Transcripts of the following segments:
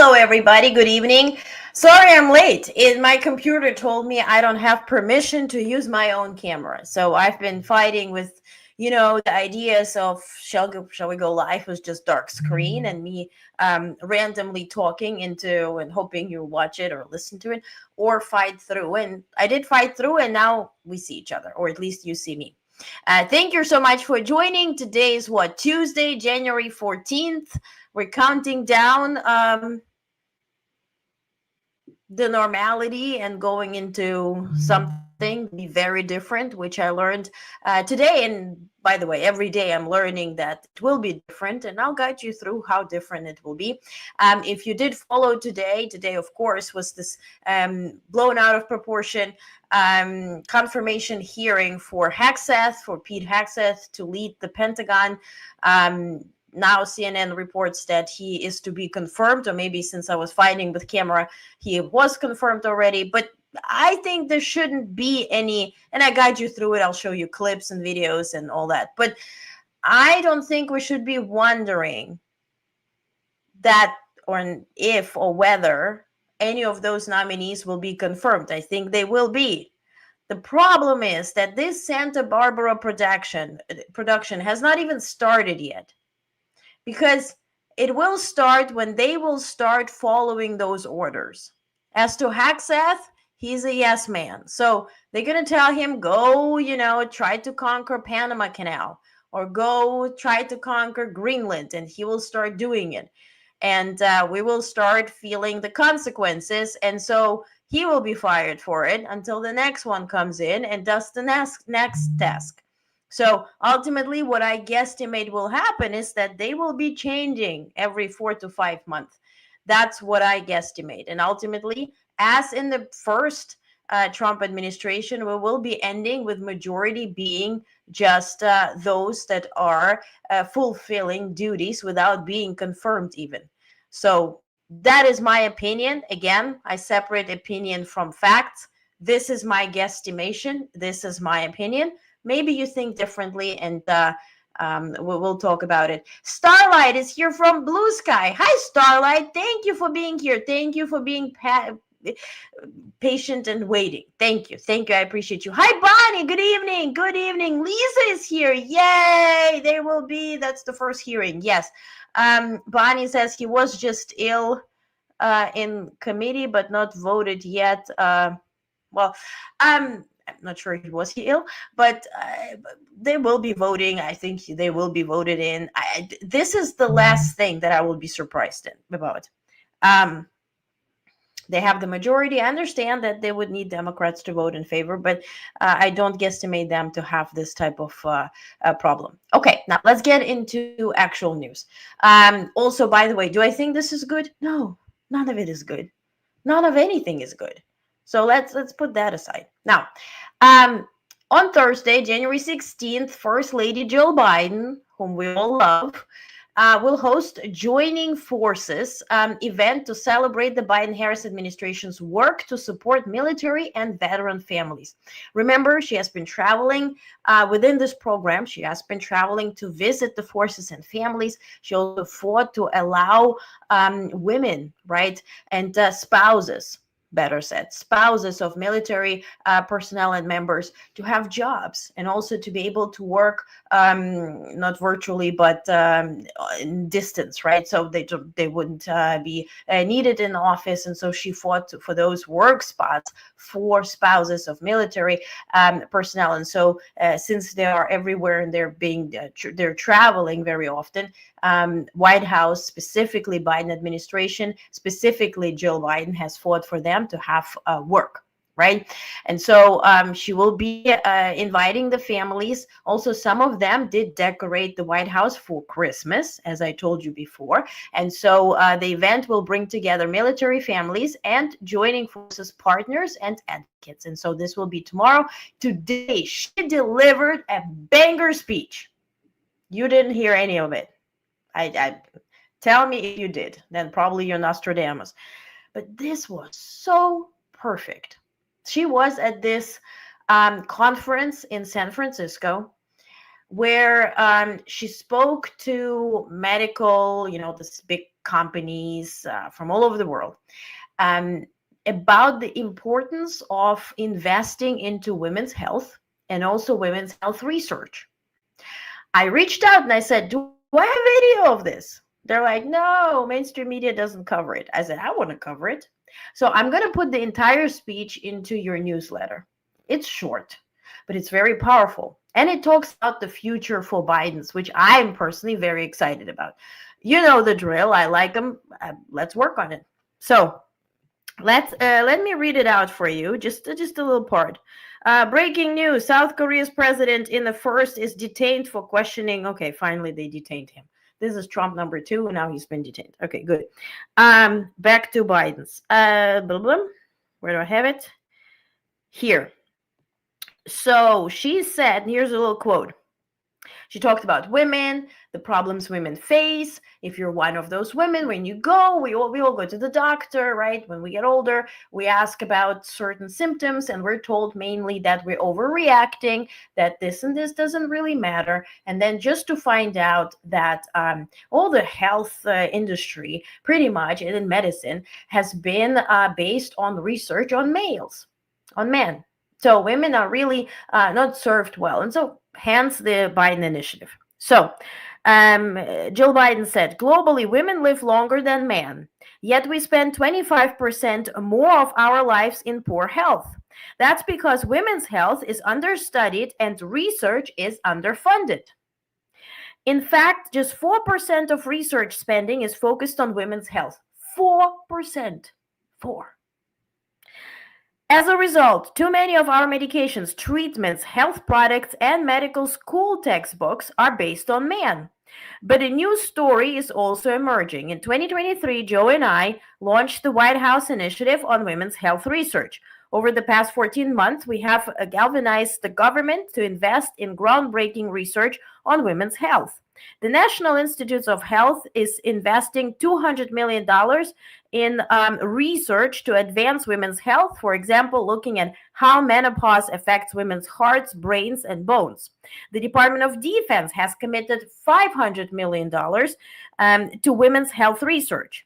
Hello, everybody. Good evening. Sorry I'm late. My computer told me I don't have permission to use my own camera. So I've been fighting with, the ideas of shall we go live with just dark screen and me randomly talking into and hoping you watch it or listen to it or fight through. And I did fight through, and now we see each other, or at least you see me. Thank you so much for joining. Today is Tuesday, January 14th. We're counting down the normality and going into something be very different, which I learned today. And by the way, every day I'm learning that it will be different, and I'll guide you through how different it will be. If you did follow today, of course, was this blown out of proportion confirmation hearing for Pete Hegseth to lead the Pentagon. Now CNN reports that he is to be confirmed, or maybe since I was fighting with camera, he was confirmed already. But I think there shouldn't be any, and I guide you through it. I'll show you clips and videos and all that. But I don't think we should be wondering that or if or whether any of those nominees will be confirmed. I think they will be. The problem is that this Santa Barbara production has not even started yet. Because it will start when they will start following those orders. As to Hegseth, he's a yes man. So they're going to tell him, go, try to conquer Panama Canal, or go try to conquer Greenland, and he will start doing it. And we will start feeling the consequences. And so he will be fired for it until the next one comes in and does the next task. So ultimately, what I guesstimate will happen is that they will be changing every 4 to 5 months. That's what I guesstimate. And ultimately, as in the first Trump administration, we will be ending with majority being just those that are fulfilling duties without being confirmed even. So that is my opinion. Again, I separate opinion from facts. This is my guesstimation. This is my opinion. Maybe you think differently, and we'll talk about it. Starlight is here from Blue Sky. Hi, Starlight. Thank you for being here. Thank you for being patient and waiting. Thank you. Thank you. I appreciate you. Hi, Bonnie. Good evening. Good evening. Lisa is here. Yay. There will be. That's the first hearing. Yes. Bonnie says he was just ill in committee, but not voted yet. I'm not sure was he ill, but they will be voting. I think they will be voted in. This is the last thing that I will be surprised about. They have the majority. I understand that they would need Democrats to vote in favor, but I don't guesstimate them to have this type of problem. Okay, now let's get into actual news. Also, by the way, do I think this is good? No, none of it is good. None of anything is good. So let's put that aside. Now, on Thursday, January 16th, First Lady Jill Biden, whom we all love, will host Joining Forces event to celebrate the Biden-Harris administration's work to support military and veteran families. Remember, she has been traveling within this program. She has been traveling to visit the forces and families. She also fought to allow women, right, and spouses, better said, spouses of military personnel and members to have jobs and also to be able to work not virtually but in distance, right? So they wouldn't be needed in the office. And so she fought for those work spots for spouses of military personnel. And so since they are everywhere and they're traveling very often, White House, specifically Biden administration, specifically Jill Biden, has fought for them to have work, right? And so she will be inviting the families. Also, some of them did decorate the White House for Christmas, as I told you before. And so the event will bring together military families and Joining Forces partners and advocates. And so this will be tomorrow. Today, she delivered a banger speech. You didn't hear any of it. I tell me if you did, then probably you're Nostradamus. But this was so perfect. She was at this conference in San Francisco where she spoke to medical, this big companies from all over the world, um, about the importance of investing into women's health and also women's health research. I reached out and I said, "Do I have video of this?" They're like, "No, mainstream media doesn't cover it." I said, "I want to cover it." So I'm going to put the entire speech into your newsletter. It's short, but it's very powerful. And it talks about the future for Biden's, which I'm personally very excited about. You know the drill. I like them. Let's work on it. So let me read it out for you, just a little part. Breaking news: South Korea's president in the first is detained for questioning. Okay, finally they detained him. This is Trump number 2, and now he's been detained. Okay, good. Back to Biden's. Blah, blah. Where do I have it? Here. So she said, here's a little quote. She talked about women, the problems women face. If you're one of those women, when you go, we all go to the doctor, right? When we get older, we ask about certain symptoms, and we're told mainly that we're overreacting, that this and this doesn't really matter. And then just to find out that all the health industry, pretty much, and in medicine, has been based on research on males, on men. So women are really not served well. And so hence the Biden initiative. So Jill Biden said, globally, women live longer than men, yet we spend 25% more of our lives in poor health. That's because women's health is understudied and research is underfunded. In fact, just 4% of research spending is focused on women's health. 4%. 4. As a result, too many of our medications, treatments, health products, and medical school textbooks are based on men. But a new story is also emerging. In 2023, Joe and I launched the White House Initiative on Women's Health Research. Over the past 14 months, we have galvanized the government to invest in groundbreaking research on women's health. The National Institutes of Health is investing $200 million in research to advance women's health, for example, looking at how menopause affects women's hearts, brains, and bones. The Department of Defense has committed $500 million to women's health research.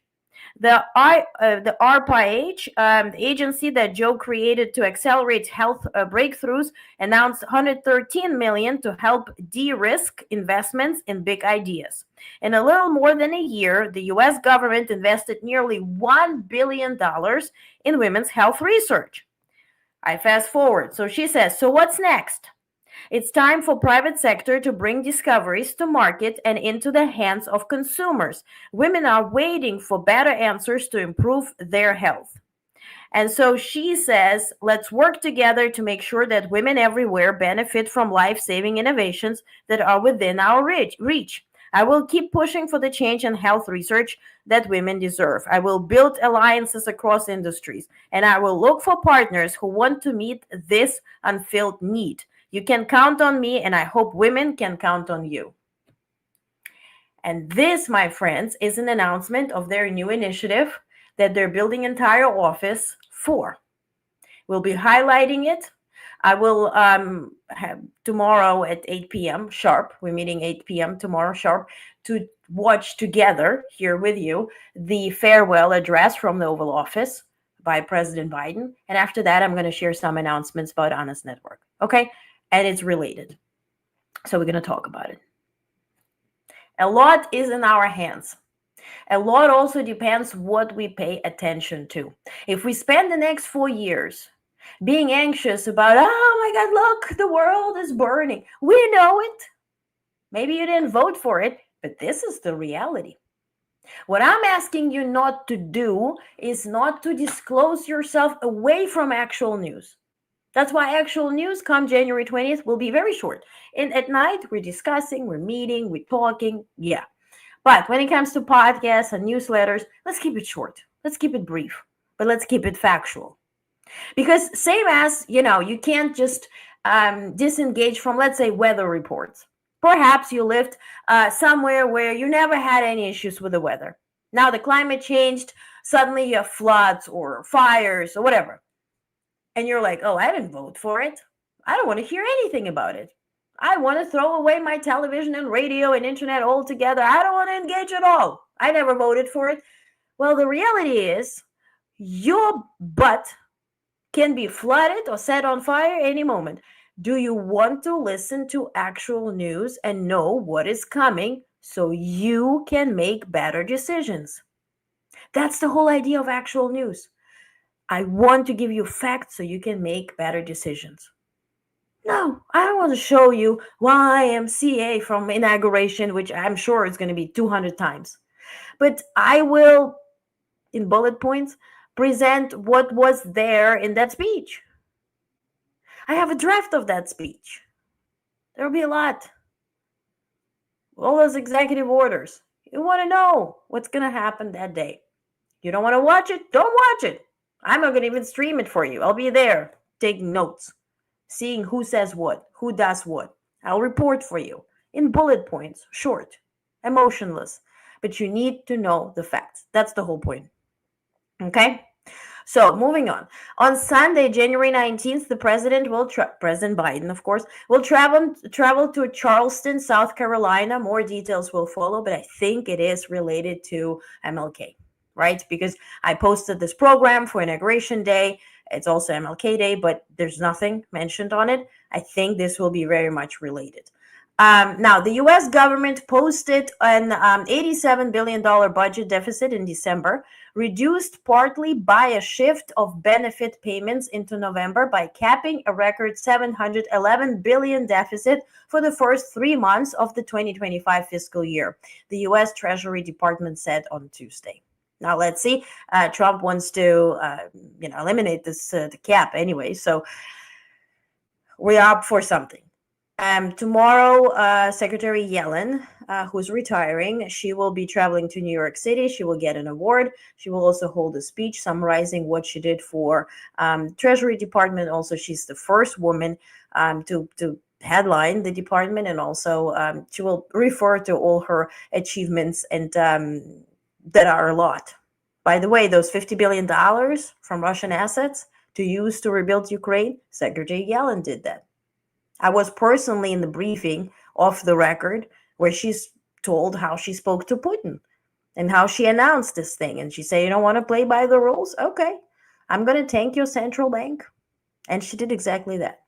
The ARPA-H, the agency that Joe created to accelerate health breakthroughs, announced $113 million to help de-risk investments in big ideas. In a little more than a year, the U.S. government invested nearly $1 billion in women's health research. I fast forward. So she says, so what's next? It's time for private sector to bring discoveries to market and into the hands of consumers. Women are waiting for better answers to improve their health. And so she says, let's work together to make sure that women everywhere benefit from life-saving innovations that are within our reach. I will keep pushing for the change in health research that women deserve. I will build alliances across industries, and I will look for partners who want to meet this unfilled need. You can count on me, and I hope women can count on you. And this, my friends, is an announcement of their new initiative that they're building an entire office for. We'll be highlighting it. I will have tomorrow at 8 p.m. sharp. We're meeting 8 p.m. tomorrow sharp to watch together here with you the farewell address from the Oval Office by President Biden. And after that, I'm going to share some announcements about Honest Network. Okay? And it's related. So we're going to talk about it. A lot is in our hands. A lot also depends what we pay attention to. If we spend the next 4 years being anxious about, oh my God, look, the world is burning. We know it. Maybe you didn't vote for it, but this is the reality. What I'm asking you not to do is not to disclose yourself away from actual news. That's why actual news come January 20th will be very short. And at night, we're discussing, we're meeting, we're talking. Yeah. But when it comes to podcasts and newsletters, let's keep it short. Let's keep it brief, but let's keep it factual. Because same as, you can't just disengage from, let's say, weather reports. Perhaps you lived somewhere where you never had any issues with the weather. Now the climate changed, suddenly you have floods or fires or whatever. And you're like, oh, I didn't vote for it. I don't want to hear anything about it. I want to throw away my television and radio and internet altogether. I don't want to engage at all. I never voted for it. Well, the reality is your butt can be flooded or set on fire any moment. Do you want to listen to actual news and know what is coming so you can make better decisions? That's the whole idea of actual news. I want to give you facts so you can make better decisions. No, I don't want to show you YMCA from inauguration, which I'm sure is going to be 200 times. But I will, in bullet points, present what was there in that speech. I have a draft of that speech. There'll be a lot. All those executive orders. You want to know what's going to happen that day. You don't want to watch it? Don't watch it. I'm not going to even stream it for you. I'll be there taking notes, seeing who says what, who does what. I'll report for you in bullet points, short, emotionless. But you need to know the facts. That's the whole point. Okay? So moving on. On Sunday, January 19th, the president President Biden, of course, will travel to Charleston, South Carolina. More details will follow, but I think it is related to MLK, right? Because I posted this program for Inauguration Day. It's also MLK Day, but there's nothing mentioned on it. I think this will be very much related. Now, the U.S. government posted an $87 billion budget deficit in December, reduced partly by a shift of benefit payments into November by capping a record $711 billion deficit for the first 3 months of the 2025 fiscal year, the U.S. Treasury Department said on Tuesday. Now, let's see. Trump wants to eliminate this the cap anyway, so we're up for something. Tomorrow, Secretary Yellen, who's retiring, she will be traveling to New York City. She will get an award. She will also hold a speech summarizing what she did for Treasury Department. Also, she's the first woman to headline the department, and also she will refer to all her achievements, and that are a lot. By the way, those $50 billion from Russian assets to use to rebuild Ukraine, Secretary Yellen did that. I was personally in the briefing off the record where she's told how she spoke to Putin and how she announced this thing. And she said, you don't want to play by the rules? Okay, I'm going to tank your central bank. And she did exactly that.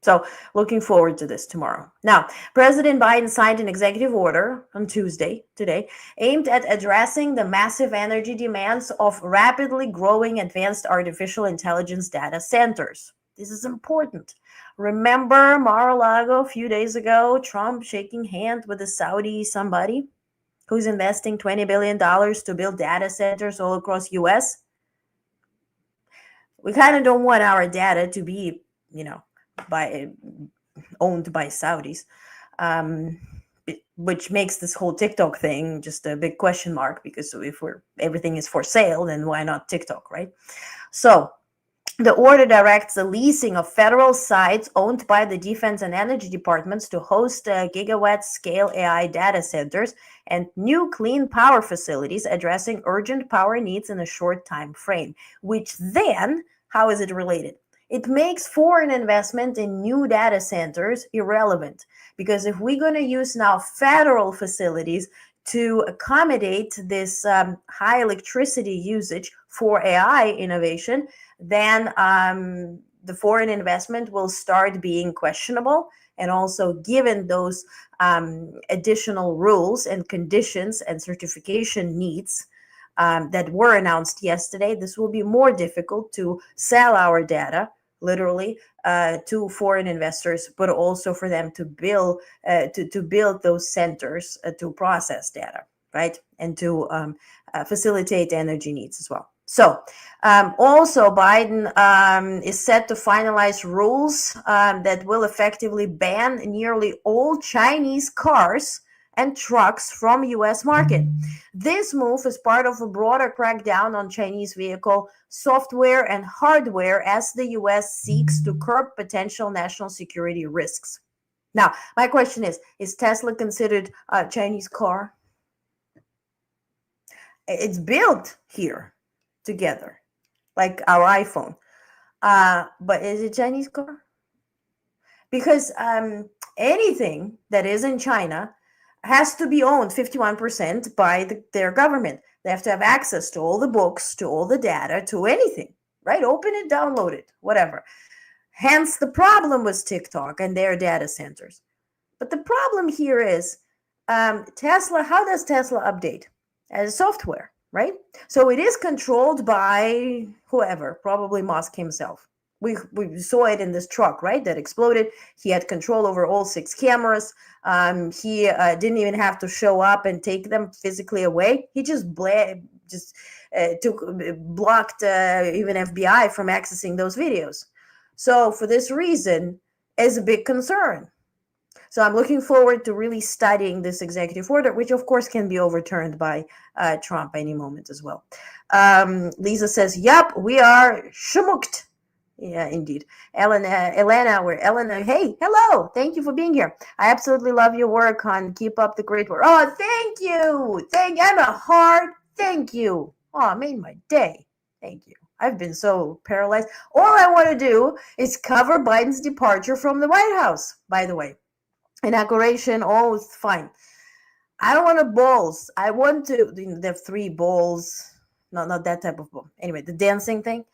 So looking forward to this tomorrow. Now, President Biden signed an executive order on Tuesday, today, aimed at addressing the massive energy demands of rapidly growing advanced artificial intelligence data centers. This is important. Remember Mar-a-Lago a few days ago, Trump shaking hands with a Saudi somebody who's investing $20 billion to build data centers all across U.S.? We kind of don't want our data to be, owned by Saudis, which makes this whole TikTok thing just a big question mark, because if everything is for sale, then why not TikTok, right? So the order directs the leasing of federal sites owned by the Defense and Energy Departments to host gigawatt-scale AI data centers and new clean power facilities addressing urgent power needs in a short time frame, which then, how is it related? It makes foreign investment in new data centers irrelevant, because if we're going to use now federal facilities to accommodate this high electricity usage for AI innovation, then the foreign investment will start being questionable. And also, given those additional rules and conditions and certification needs that were announced yesterday, this will be more difficult to sell our data, literally, to foreign investors, but also for them to build those centers to process data, right, and to facilitate energy needs as well. So also Biden is set to finalize rules that will effectively ban nearly all Chinese cars and trucks from U.S. market. This move is part of a broader crackdown on Chinese vehicle software and hardware as the U.S. seeks to curb potential national security risks. Now, my question is Tesla considered a Chinese car? It's built here together, like our iPhone. But is it Chinese car? Because anything that is in China has to be owned 51% by their government. They have to have access to all the books, to all the data, to anything, right? Open it, download it, whatever. Hence the problem was TikTok and their data centers. But the problem here is Tesla. How does Tesla update? As software, right? So it is controlled by whoever, probably Musk himself. We saw it in this truck, right, that exploded. He had control over all 6 cameras. He didn't even have to show up and take them physically away. He just blocked even FBI from accessing those videos. So for this reason, is a big concern. So I'm looking forward to really studying this executive order, which of course can be overturned by Trump any moment as well. Lisa says, "Yep, we are shmucked." Yeah, indeed. Elena, hey, hello. Thank you for being here. I absolutely love your work, hon. Keep up the great work. Oh, thank you. I'm a heart. Thank you. Oh, it made my day. Thank you. I've been so paralyzed. All I want to do is cover Biden's departure from the White House, by the way. Inauguration, oh, it's fine. I don't want the balls. I want to, there are 3 balls. No, not that type of ball. Anyway, the dancing thing.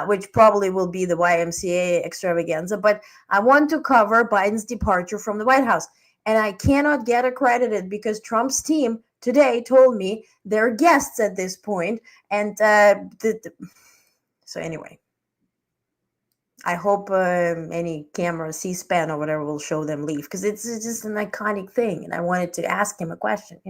Which probably will be the YMCA extravaganza, but I want to cover Biden's departure from the White House. And I cannot get accredited because Trump's team today told me they're guests at this point. And so anyway, I hope any camera, C-SPAN or whatever, will show them leave, because it's just an iconic thing. And I wanted to ask him a question.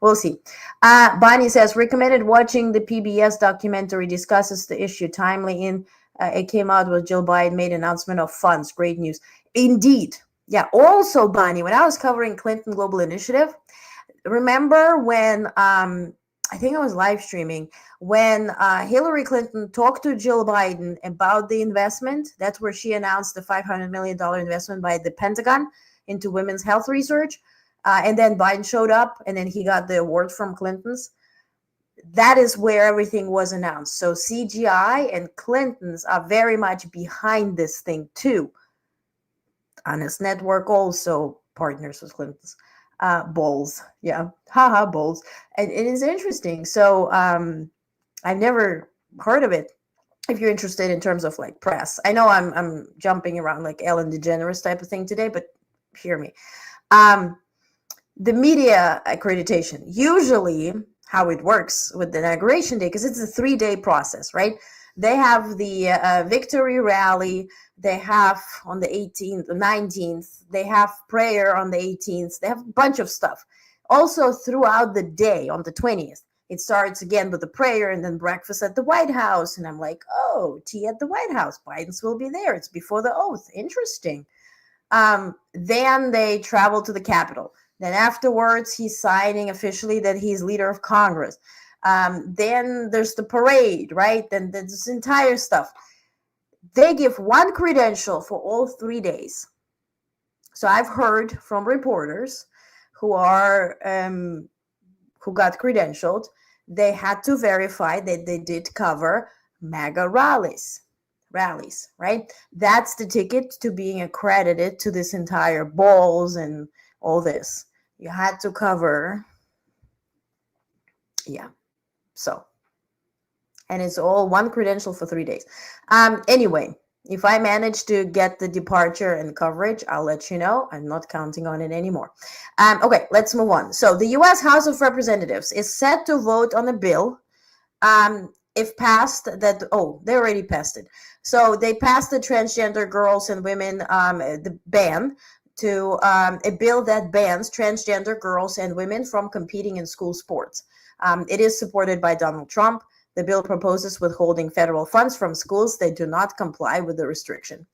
We'll see. Bonnie says, recommended watching the PBS documentary, discusses the issue timely. It came out with Jill Biden made announcement of funds. Great news. Indeed. Yeah. Also, Bonnie, when I was covering Clinton Global Initiative, remember when I think I was live streaming when Hillary Clinton talked to Jill Biden about the investment. That's where she announced the $500 million investment by the Pentagon into women's health research. And then Biden showed up, and then he got the award from Clinton's. That is where everything was announced. So CGI and Clinton's are very much behind this thing too. Honest Network also partners with Clinton's. Bowls. Yeah. Haha, bowls. And it is interesting. So I've never heard of it. If you're interested in terms of like press, I know I'm jumping around like Ellen DeGeneres type of thing today, but hear me. The media accreditation, usually how it works with the inauguration day, because it's a 3-day process, right? They have the victory rally. They have on the 18th, the 19th, they have prayer on the 18th. They have a bunch of stuff. Also throughout the day on the 20th, it starts again with the prayer and then breakfast at the White House. And I'm like, oh, tea at the White House. Biden's will be there. It's before the oath. Interesting. Then they travel to the Capitol. Then afterwards, he's signing officially that he's leader of Congress. Then there's the parade, right? Then there's this entire stuff. They give one credential for all 3 days. So I've heard from reporters who got credentialed, they had to verify that they did cover MAGA rallies, right? That's the ticket to being accredited to this entire balls and all this. You had to cover, yeah. So, and it's all one credential for 3 days. Anyway, if I manage to get the departure and coverage, I'll let you know. I'm not counting on it anymore. Okay, let's move on. So the U.S. House of Representatives is set to vote on a bill. If passed, they already passed it. So they passed the transgender girls and women, the ban to a bill that bans transgender girls and women from competing in school sports. It is supported by Donald Trump. The bill proposes withholding federal funds from schools that do not comply with the restriction.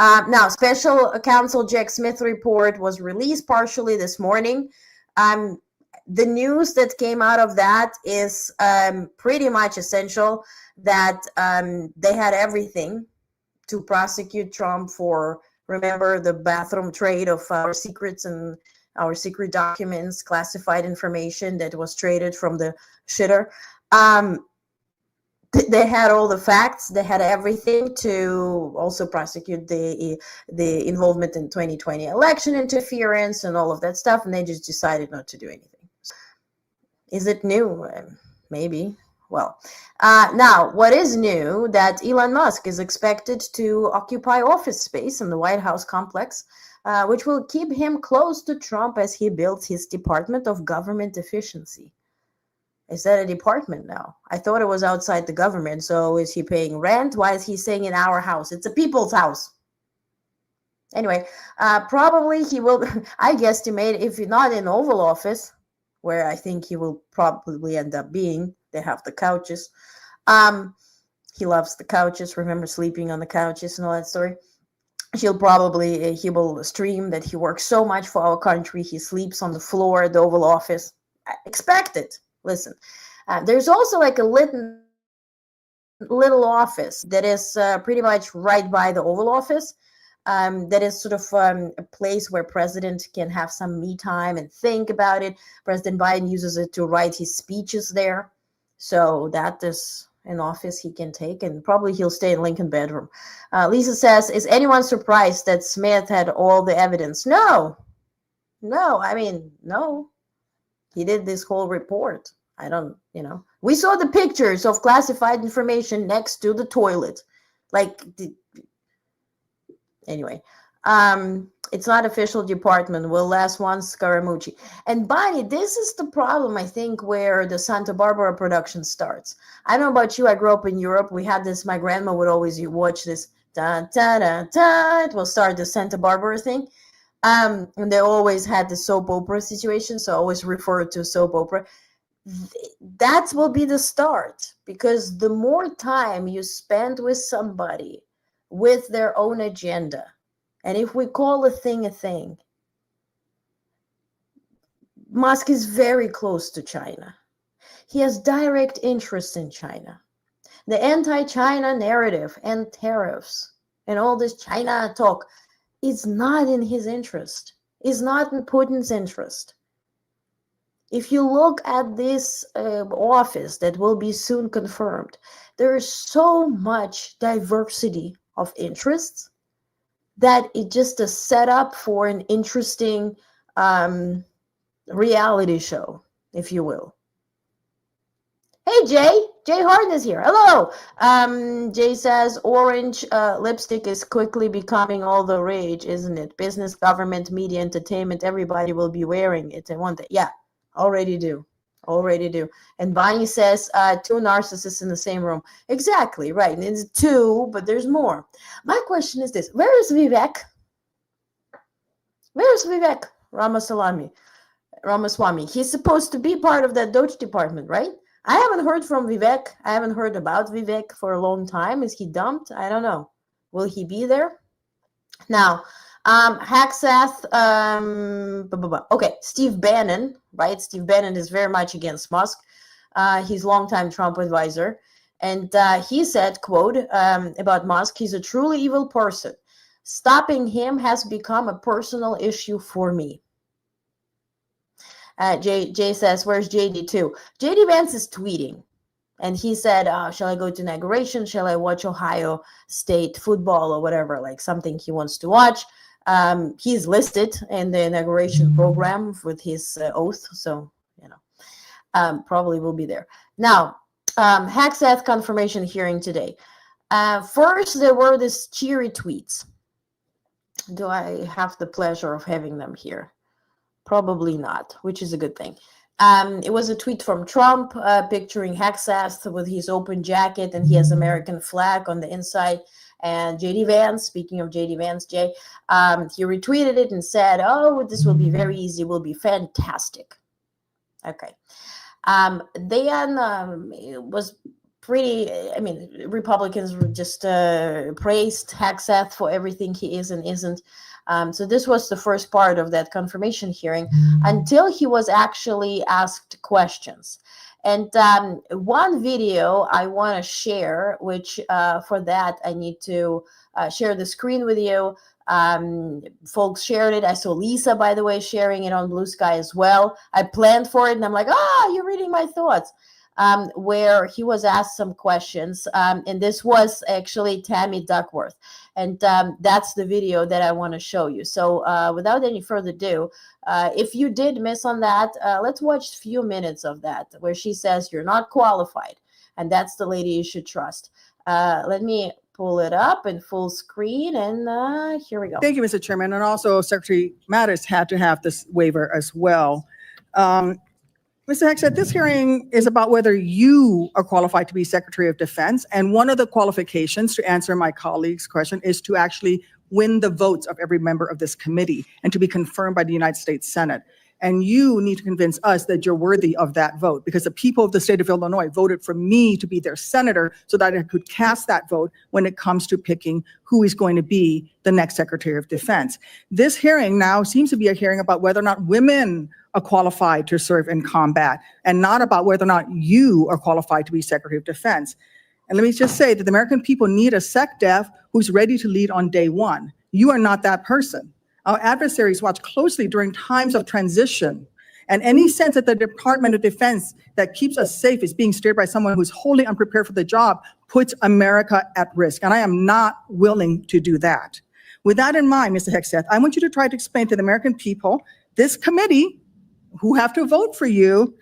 Now, Special Counsel Jack Smith report was released partially this morning. The news that came out of that is pretty much essential, that they had everything to prosecute Trump for, remember, the bathroom trade of our secrets and our secret documents, classified information that was traded from the shitter. they had all the facts, they had everything to also prosecute the involvement in 2020 election interference and all of that stuff, and they just decided not to do anything. Is it new? Maybe. Well, now, what is new that Elon Musk is expected to occupy office space in the White House complex, which will keep him close to Trump as he builds his Department of Government Efficiency. Is that a department now? I thought it was outside the government. So is he paying rent? Why is he staying in our house? It's a people's house. Anyway, probably he will, I guesstimate, if not in Oval Office, where I think he will probably end up being, they have the couches. He loves the couches. Remember sleeping on the couches and all that story? He will stream that he works so much for our country. He sleeps on the floor at the Oval Office. Expect it. Listen, there's also like a little office that is pretty much right by the Oval Office. That is sort of a place where president can have some me time and think about it. President Biden uses it to write his speeches there. So that is an office he can take, and probably he'll stay in Lincoln bedroom. Lisa says, is anyone surprised that Smith had all the evidence? No. He did this whole report. We saw the pictures of classified information next to the toilet. Anyway, it's not official department. Will last one Scaramucci. And Bonnie, this is the problem, I think, where the Santa Barbara production starts. I don't know about you. I grew up in Europe. We had this, my grandma would always watch this. Da, da, da, da. It will start the Santa Barbara thing. And they always had the soap opera situation, so I always refer to soap opera. That will be the start, because the more time you spend with somebody with their own agenda, and if we call a thing, Musk is very close to China. He has direct interest in China. The anti-China narrative and tariffs and all this China talk is not in his interest, is not in Putin's interest. If you look at this office that will be soon confirmed, there is so much diversity of interests that it just is set up for an interesting reality show, if you will. Hey, Jay Harden is here. Hello. Jay says, orange lipstick is quickly becoming all the rage, isn't it? Business, government, media, entertainment, everybody will be wearing it. And one day, yeah, already do. And Bonnie says, two narcissists in the same room. Exactly, right. And it's two, but there's more. My question is this. Where is Vivek? Ramaswamy. He's supposed to be part of that Doge department, right? I haven't heard from Vivek. I haven't heard about Vivek for a long time. Is he dumped? I don't know. Will he be there? Now, Hacksath, okay, Steve Bannon, right? Steve Bannon is very much against Musk. He's longtime Trump advisor. And he said, quote, about Musk, he's a truly evil person. Stopping him has become a personal issue for me. Jay says, where's JD too? JD Vance is tweeting. And he said, shall I go to inauguration? Shall I watch Ohio State football or whatever, like something he wants to watch? He's listed in the inauguration program with his oath. So, probably will be there. Now, Hacksath confirmation hearing today. First, there were these cheery tweets. Do I have the pleasure of having them here? Probably not, which is a good thing. It was a tweet from Trump picturing Hacksath with his open jacket, and he has American flag on the inside. And JD Vance, speaking of JD Vance, Jay, he retweeted it and said, oh, this will be very easy, will be fantastic. Okay. Then it was pretty, Republicans just praised Hacksath for everything he is and isn't. So this was the first part of that confirmation hearing until he was actually asked questions. And one video I want to share, which for that I need to share the screen with you. Folks shared it. I saw Lisa, by the way, sharing it on Blue Sky as well. I planned for it and I'm like, you're reading my thoughts. where he was asked some questions. And this was actually Tammy Duckworth. And that's the video that I want to show you. So without any further ado, if you did miss on that, let's watch a few minutes of that where she says you're not qualified. And that's the lady you should trust. Let me pull it up in full screen, and here we go. Thank you, Mr. Chairman. And also, Secretary Mattis had to have this waiver as well. Mr. Hexet, this hearing is about whether you are qualified to be Secretary of Defense. And one of the qualifications, to answer my colleague's question, is to actually win the votes of every member of this committee and to be confirmed by the United States Senate. And you need to convince us that you're worthy of that vote, because the people of the state of Illinois voted for me to be their senator so that I could cast that vote when it comes to picking who is going to be the next Secretary of Defense. This hearing now seems to be a hearing about whether or not women are qualified to serve in combat, and not about whether or not you are qualified to be Secretary of Defense. And let me just say that the American people need a SecDef who's ready to lead on day one. You are not that person. Our adversaries watch closely during times of transition, and any sense that the Department of Defense that keeps us safe is being steered by someone who's wholly unprepared for the job puts America at risk, and I am not willing to do that. With that in mind, Mr. Hexeth, I want you to try to explain to the American people, this committee, who have to vote for you,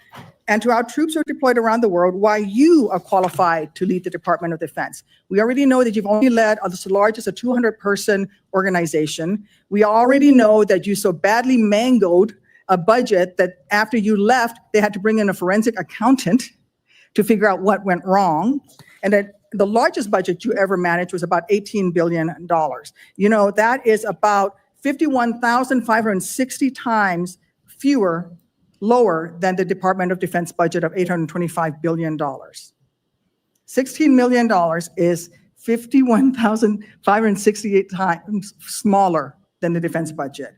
and to our troops who are deployed around the world, why you are qualified to lead the Department of Defense. We already know that you've only led the largest, a 200-person organization. We already know that you so badly mangled a budget that after you left, they had to bring in a forensic accountant to figure out what went wrong. And that the largest budget you ever managed was about $18 billion. You know, that is about 51,560 times fewer, lower than the Department of Defense budget of $825 billion. $16 million is 51,568 times smaller than the defense budget.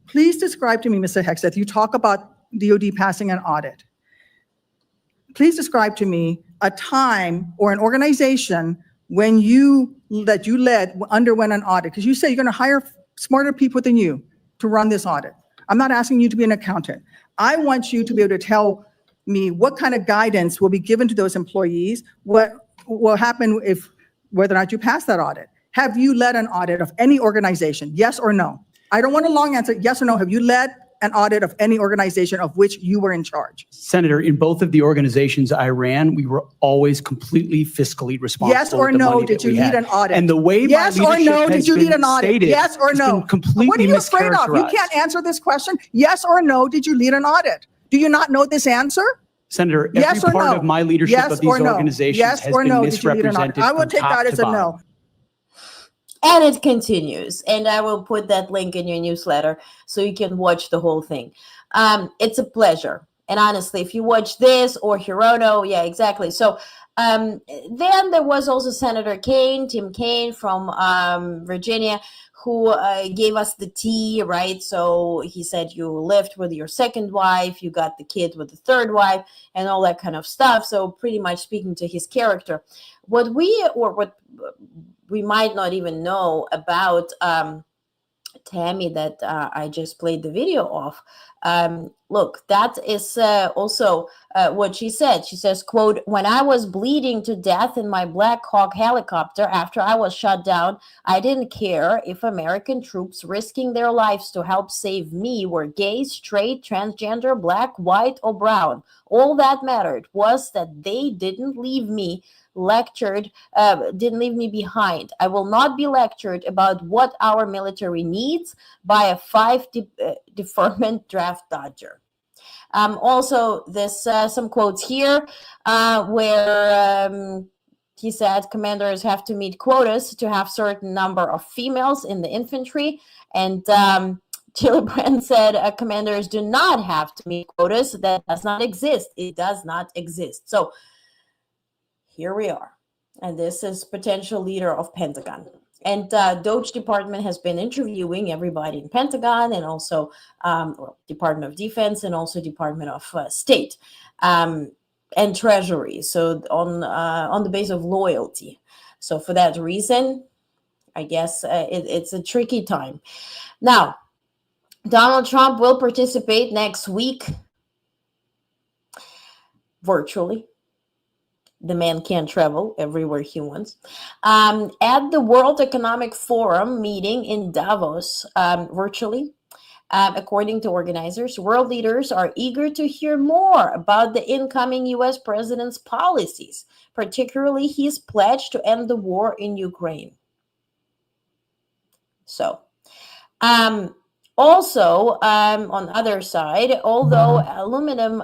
Please describe to me, Mr. Hexeth, you talk about DOD passing an audit. Please describe to me a time or an organization when that you led underwent an audit, because you say you're going to hire smarter people than you to run this audit. I'm not asking you to be an accountant. I want you to be able to tell me what kind of guidance will be given to those employees, what will happen if, whether or not you pass that audit. Have you led an audit of any organization? Yes or no? I don't want a long answer. Yes or no? Have you led an audit of any organization of which you were in charge? Senator, in both of the organizations I ran, we were always completely fiscally responsible. Yes or no, did you lead an audit? And the way yes my or no, did you lead an audit? Stated, yes or no? Completely what are you afraid of? You can't answer this question. Yes or no, did you lead an audit? Do you not know this answer? Senator, every yes or part no? of my leadership yes of these organizations yes has or been no, misrepresented. I will take that as a no. And it continues, and I will put that link in your newsletter so you can watch the whole thing. It's a pleasure. And honestly, if you watch this or Hirono, yeah, exactly. So then there was also Senator Kaine, Tim Kaine from Virginia, who gave us the tea, right? So he said you lived with your second wife, you got the kid with the third wife, and all that kind of stuff. So pretty much speaking to his character. What we might not even know about Tammy that I just played the video of. Look, that is also what she said. She says, quote, "When I was bleeding to death in my Black Hawk helicopter after I was shot down, I didn't care if American troops risking their lives to help save me were gay, straight, transgender, black, white, or brown. All that mattered was that they didn't leave me behind. I will not be lectured about what our military needs by a deferment draft dodger." Also, there's some quotes here where he said commanders have to meet quotas to have certain number of females in the infantry. And Gillibrand said commanders do not have to meet quotas. That does not exist. It does not exist. So here we are. And this is potential leader of Pentagon. And Doge Department has been interviewing everybody in Pentagon and also Department of Defense and also Department of State and Treasury. So on the base of loyalty. So for that reason, I guess it's a tricky time. Now, Donald Trump will participate next week virtually. The man can't travel everywhere he wants. At the World Economic Forum meeting in Davos, virtually, according to organizers, world leaders are eager to hear more about the incoming US president's policies, particularly his pledge to end the war in Ukraine. So, um, also, on the other side, although aluminum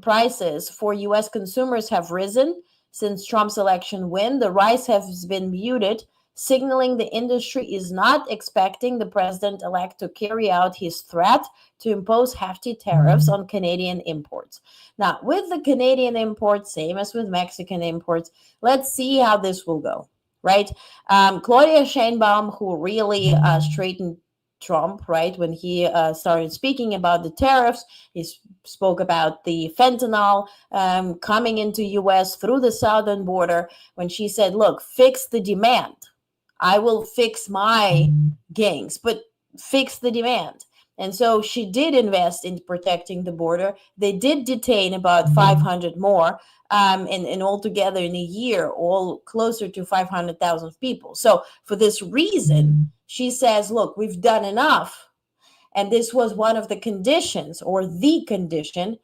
prices for U.S. consumers have risen since Trump's election win, the rise has been muted, signaling the industry is not expecting the president-elect to carry out his threat to impose hefty tariffs on Canadian imports. Now, with the Canadian imports, same as with Mexican imports, let's see how this will go, right? Claudia Sheinbaum, who really straightened Trump, right, when he started speaking about the tariffs, he spoke about the fentanyl coming into U.S. through the southern border. When she said, "Look, fix the demand. I will fix my gangs, but fix the demand." And so she did invest in protecting the border. They did detain about 500 more, and altogether in a year, all closer to 500,000 people. So for this reason, she says, look, we've done enough. And this was one of the conditions, or the condition,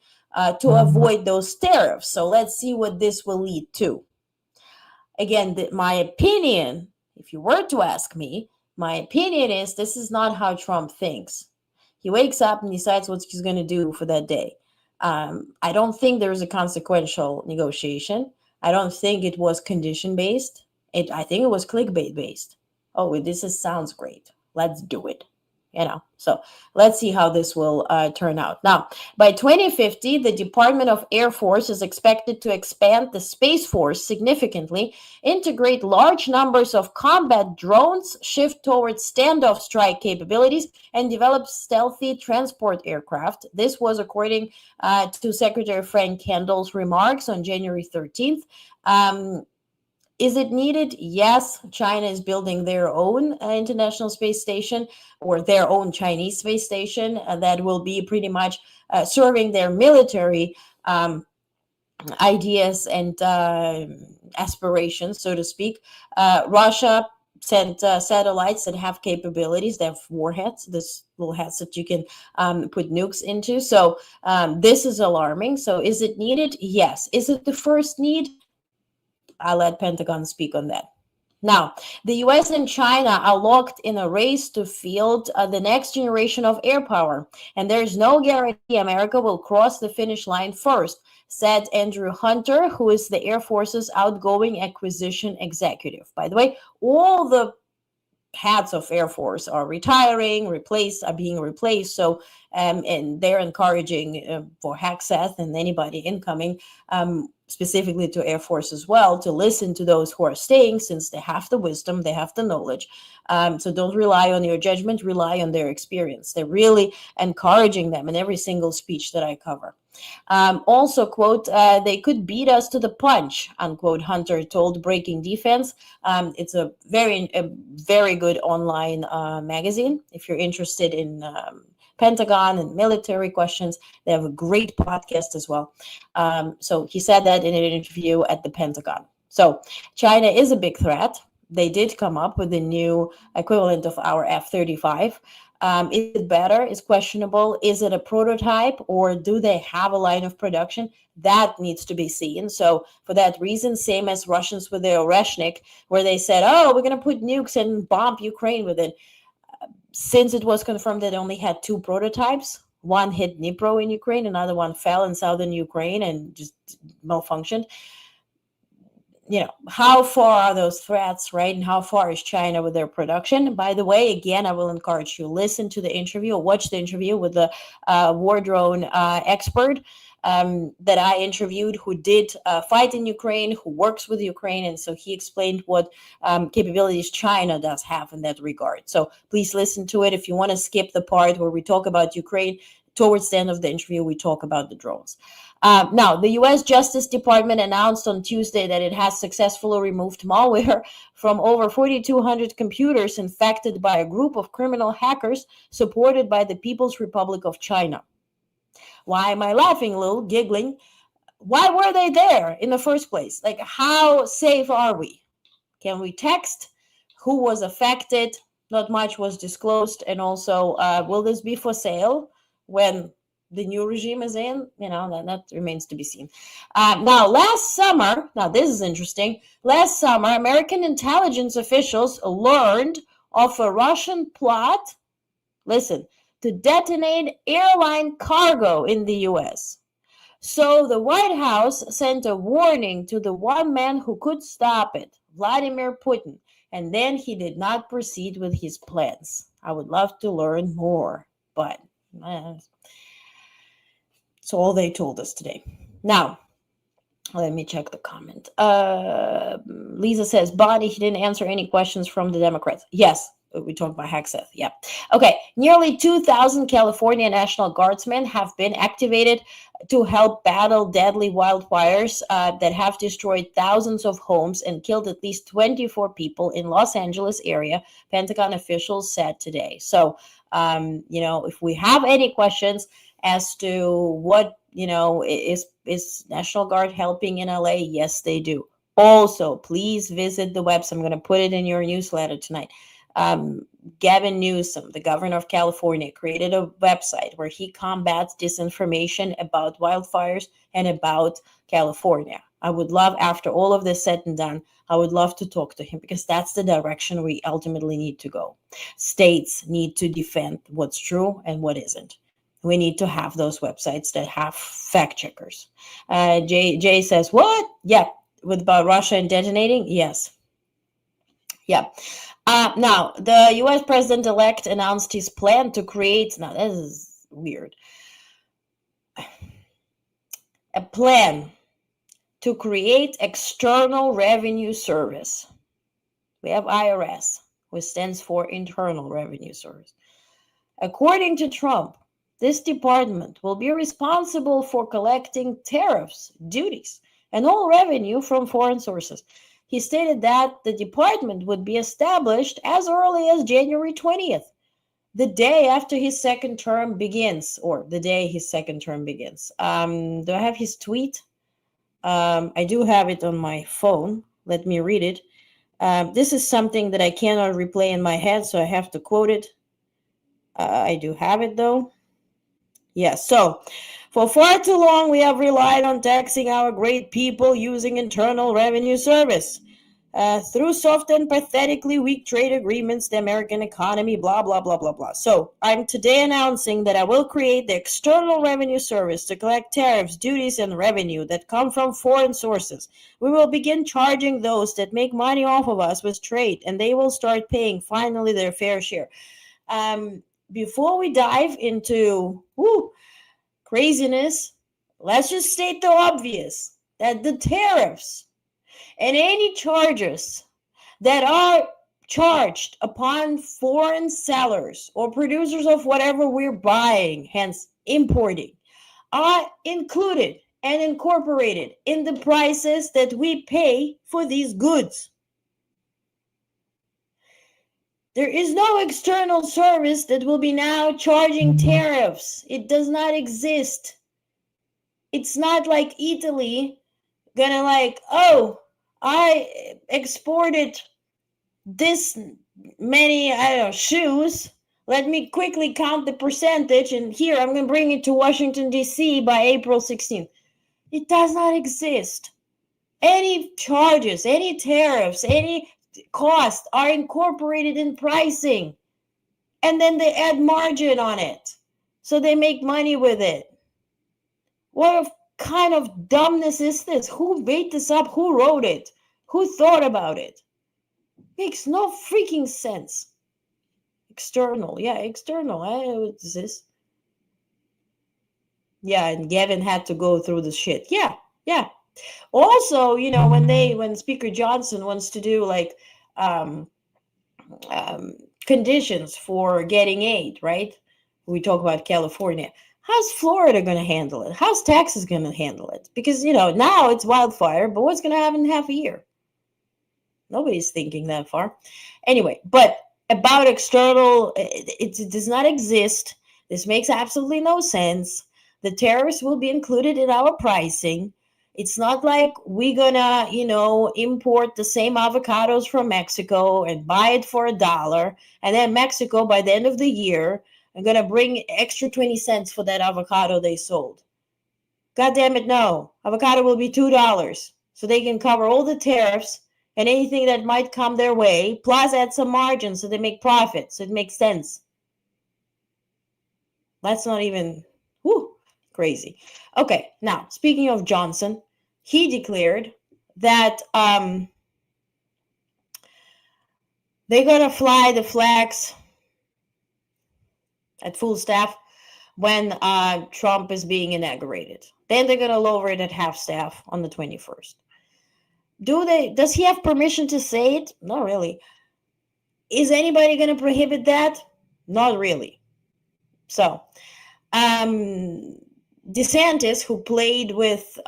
to avoid those tariffs. So let's see what this will lead to. Again, my opinion, if you were to ask me, my opinion is this is not how Trump thinks. He wakes up and decides what he's going to do for that day. I don't think there's a consequential negotiation. I don't think it was condition based. I think it was clickbait based. Oh, sounds great. Let's do it. So let's see how this will turn out. Now, by 2050, the Department of Air Force is expected to expand the Space Force significantly, integrate large numbers of combat drones, shift towards standoff strike capabilities, and develop stealthy transport aircraft. This was according to Secretary Frank Kendall's remarks on January 13th. Is it needed? Yes. China is building their own international space station, or their own Chinese space station that will be pretty much serving their military ideas and aspirations, so to speak. Russia sent satellites that have capabilities. They have warheads, this little heads that you can put nukes into. So this is alarming. So is it needed? Yes. Is it the first need? I'll let Pentagon speak on that. Now, the US and China are locked in a race to field the next generation of air power, and there's no guarantee America will cross the finish line first, said Andrew Hunter, who is the Air Force's outgoing acquisition executive. By the way, all the heads of Air Force are retiring, are being replaced. So, and they're encouraging for Hackseth and anybody incoming, specifically to Air Force as well, to listen to those who are staying, since they have the wisdom, they have the knowledge. So don't rely on your judgment, rely on their experience. They're really encouraging them in every single speech that I cover. Also, quote, they could beat us to the punch, unquote, Hunter told Breaking Defense. It's a very good online magazine. If you're interested in Pentagon and military questions, they have a great podcast as well. So he said that in an interview at the Pentagon. So China is a big threat. They did come up with a new equivalent of our F-35. Is it better? Is questionable. Is it a prototype, or do they have a line of production? That needs to be seen. So for that reason, same as Russians with their Oreshnik, where they said, oh, we're going to put nukes and bomb Ukraine with it. Since it was confirmed that they only had 2 prototypes, one hit Dnipro in Ukraine, another one fell in southern Ukraine and just malfunctioned. How far are those threats, right? And how far is China with their production? By the way, again, I will encourage you, listen to the interview or watch the interview with the war drone expert that I interviewed, who did fight in Ukraine, who works with Ukraine. And so he explained what capabilities China does have in that regard. So please listen to it. If you want to skip the part where we talk about Ukraine, towards the end of the interview, we talk about the drones. Now, the U.S. Justice Department announced on Tuesday that it has successfully removed malware from over 4,200 computers infected by a group of criminal hackers supported by the People's Republic of China. Why am I laughing, Lil, giggling? why were they there in the first place? Like, how safe are we? Can we text? Who was affected? Not much was disclosed. And also, will this be for sale when the new regime is in? That remains to be seen. Now, last summer, now this is interesting. Last summer, American intelligence officials learned of a Russian plot, listen, to detonate airline cargo in the US. So the White House sent a warning to the one man who could stop it, Vladimir Putin, and then he did not proceed with his plans. I would love to learn more, but that's all they told us today. Now, let me check the comment. Lisa says, Bonnie, he didn't answer any questions from the Democrats. Yes, we talked about Hexeth. Yeah. Okay. Nearly 2,000 California National Guardsmen have been activated to help battle deadly wildfires that have destroyed thousands of homes and killed at least 24 people in Los Angeles area, Pentagon officials said today. So, if we have any questions as to what, is National Guard helping in LA? Yes, they do. Also, please visit the website. I'm going to put it in your newsletter tonight. Gavin Newsom, the governor of California, created a website where he combats disinformation about wildfires and about California. I would love, after all of this said and done, I would love to talk to him, because that's the direction we ultimately need to go. States need to defend what's true and what isn't. We need to have those websites that have fact checkers. Jay says, what? Yeah. About Russia and detonating? Yes. Yeah. Now, the U.S. president-elect announced his plan to create, now this is weird, a plan to create external revenue service. We have IRS, which stands for Internal Revenue Service. According to Trump, this department will be responsible for collecting tariffs, duties, and all revenue from foreign sources. He stated that the department would be established as early as January 20th, the day after his second term begins, or the day his second term begins. Do I have his tweet? I do have it on my phone. Let me read it. This is something that I cannot replay in my head, so I have to quote it. I do have it, though. Yes, so for far too long, we have relied on taxing our great people using Internal Revenue Service. Through soft and pathetically weak trade agreements, the American economy, blah, blah, blah, blah, blah. So I'm today announcing that I will create the External Revenue Service to collect tariffs, duties, and revenue that come from foreign sources. We will begin charging those that make money off of us with trade, and they will start paying finally their fair share. Before we dive into craziness, let's just state the obvious, that the tariffs and any charges that are charged upon foreign sellers or producers of whatever we're buying, hence importing, are included and incorporated in the prices that we pay for these goods. There is no external service that will be now charging tariffs. It does not exist. It's not like Italy gonna I exported this many, shoes. Let me quickly count the percentage, and here I'm going to bring it to Washington, D.C. by April 16th. It does not exist. Any charges, any tariffs, any costs are incorporated in pricing, and then they add margin on it, so they make money with it. What kind of dumbness is this? Who made this up? Who wrote it? Who thought about it? Makes no freaking sense. External. What is this? Yeah, and Gavin had to go through the shit. Yeah. Also, when Speaker Johnson wants to do conditions for getting aid, right? We talk about California. How's Florida going to handle it? How's Texas going to handle it? Because, now it's wildfire, but what's going to happen in half a year? Nobody's thinking that far. Anyway, but about external, it does not exist. This makes absolutely no sense. The tariffs will be included in our pricing. It's not like we're gonna, import the same avocados from Mexico and buy it for $1. And then Mexico, by the end of the year, are gonna bring extra 20 cents for that avocado they sold. God damn it, no. Avocado will be $2. So they can cover all the tariffs and anything that might come their way, plus add some margin so they make profit. So it makes sense. That's not even crazy. Okay, now speaking of Johnson, he declared that they're gonna fly the flags at full staff when Trump is being inaugurated. Then they're gonna lower it at half staff on the 21st. Does he have permission to say it? Not really. Is anybody gonna prohibit that? Not really. So DeSantis, who played with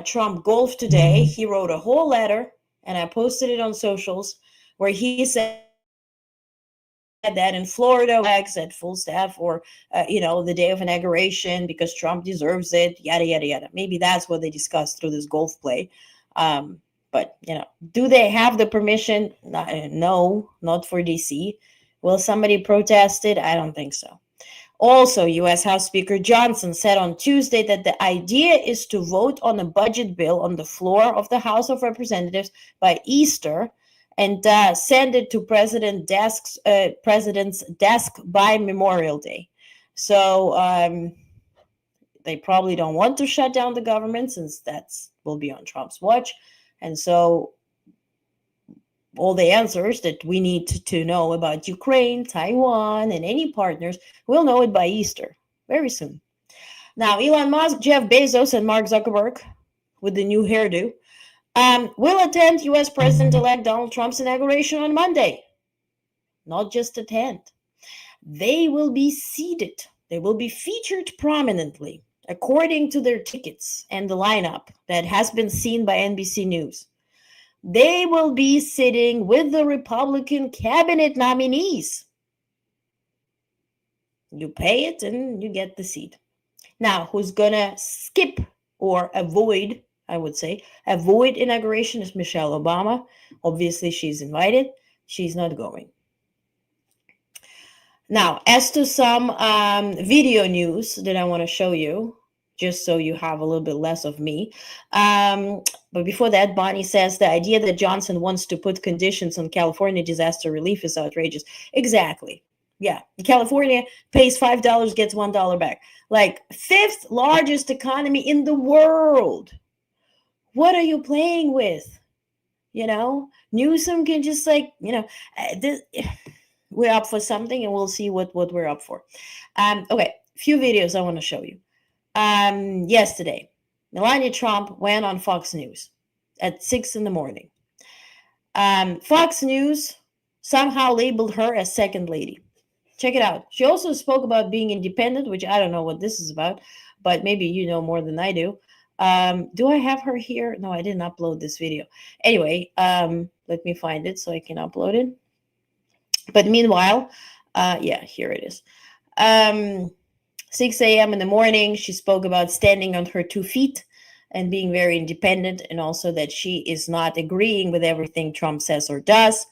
Trump golf today, he wrote a whole letter, and I posted it on socials, where he said that in Florida, flags at full staff, or the day of inauguration, because Trump deserves it, yada yada yada. Maybe that's what they discussed through this golf play. But do they have the permission? No, not for DC. Will somebody protest it? I don't think so. Also, U.S. House Speaker Johnson said on Tuesday that the idea is to vote on a budget bill on the floor of the House of Representatives by Easter and send it to president's desk by Memorial Day. So they probably don't want to shut down the government, since that will be on Trump's watch. And so all the answers that we need to know about Ukraine, Taiwan, and any partners, we'll know it by Easter, very soon. Now, Elon Musk, Jeff Bezos, and Mark Zuckerberg, with the new hairdo, will attend U.S. President-elect Donald Trump's inauguration on Monday. Not just attend. They will be seated. They will be featured prominently, according to their tickets and the lineup that has been seen by NBC News. They will be sitting with the Republican cabinet nominees. You pay it and you get the seat. Now, who's gonna skip or avoid, I would say, avoid inauguration is Michelle Obama. Obviously, she's invited. She's not going. Now, as to some video news that I want to show you, just so you have a little bit less of me. But before that, Bonnie says the idea that Johnson wants to put conditions on California disaster relief is outrageous. Exactly. Yeah. California pays $5, gets $1 back. Like, 5th largest economy in the world. What are you playing with? Newsom can just we're up for something, and we'll see what we're up for. Okay, few videos I want to show you. Yesterday, Melania Trump went on Fox News at 6 a.m. Fox News somehow labeled her as second lady. Check it out. She also spoke about being independent, which I don't know what this is about, but maybe you know more than I do. Do I have her here? No, I didn't upload this video. Anyway, let me find it so I can upload it. But meanwhile, yeah, here it is. 6 a.m. in the morning, she spoke about standing on her 2 feet and being very independent, and also that she is not agreeing with everything Trump says or does.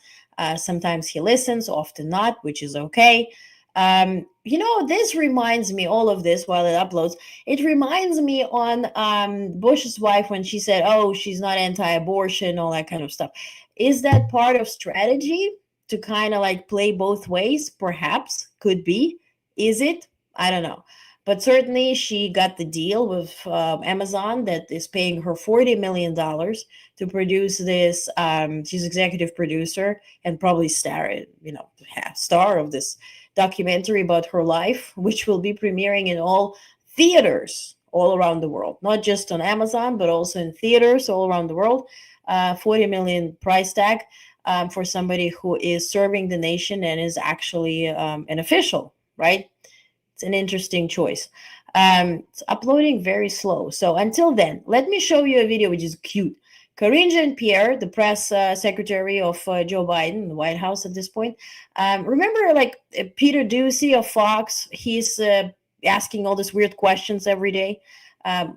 Sometimes he listens, often not, which is okay. This reminds me, all of this while it uploads, it reminds me on Bush's wife when she said, oh, she's not anti-abortion, all that kind of stuff. Is that part of strategy to kind of play both ways? Perhaps, could be. Is it? I don't know. But certainly she got the deal with Amazon that is paying her $40 million to produce this. She's executive producer and probably star of this documentary about her life, which will be premiering in all theaters all around the world, not just on Amazon, but also in theaters all around the world. 40 million price tag for somebody who is serving the nation and is actually an official, right? It's an interesting choice. It's uploading very slow. So until then, let me show you a video which is cute. Karine Jean-Pierre, the press secretary of Joe Biden, the White House at this point. Remember, Peter Doocy of Fox? He's asking all these weird questions every day.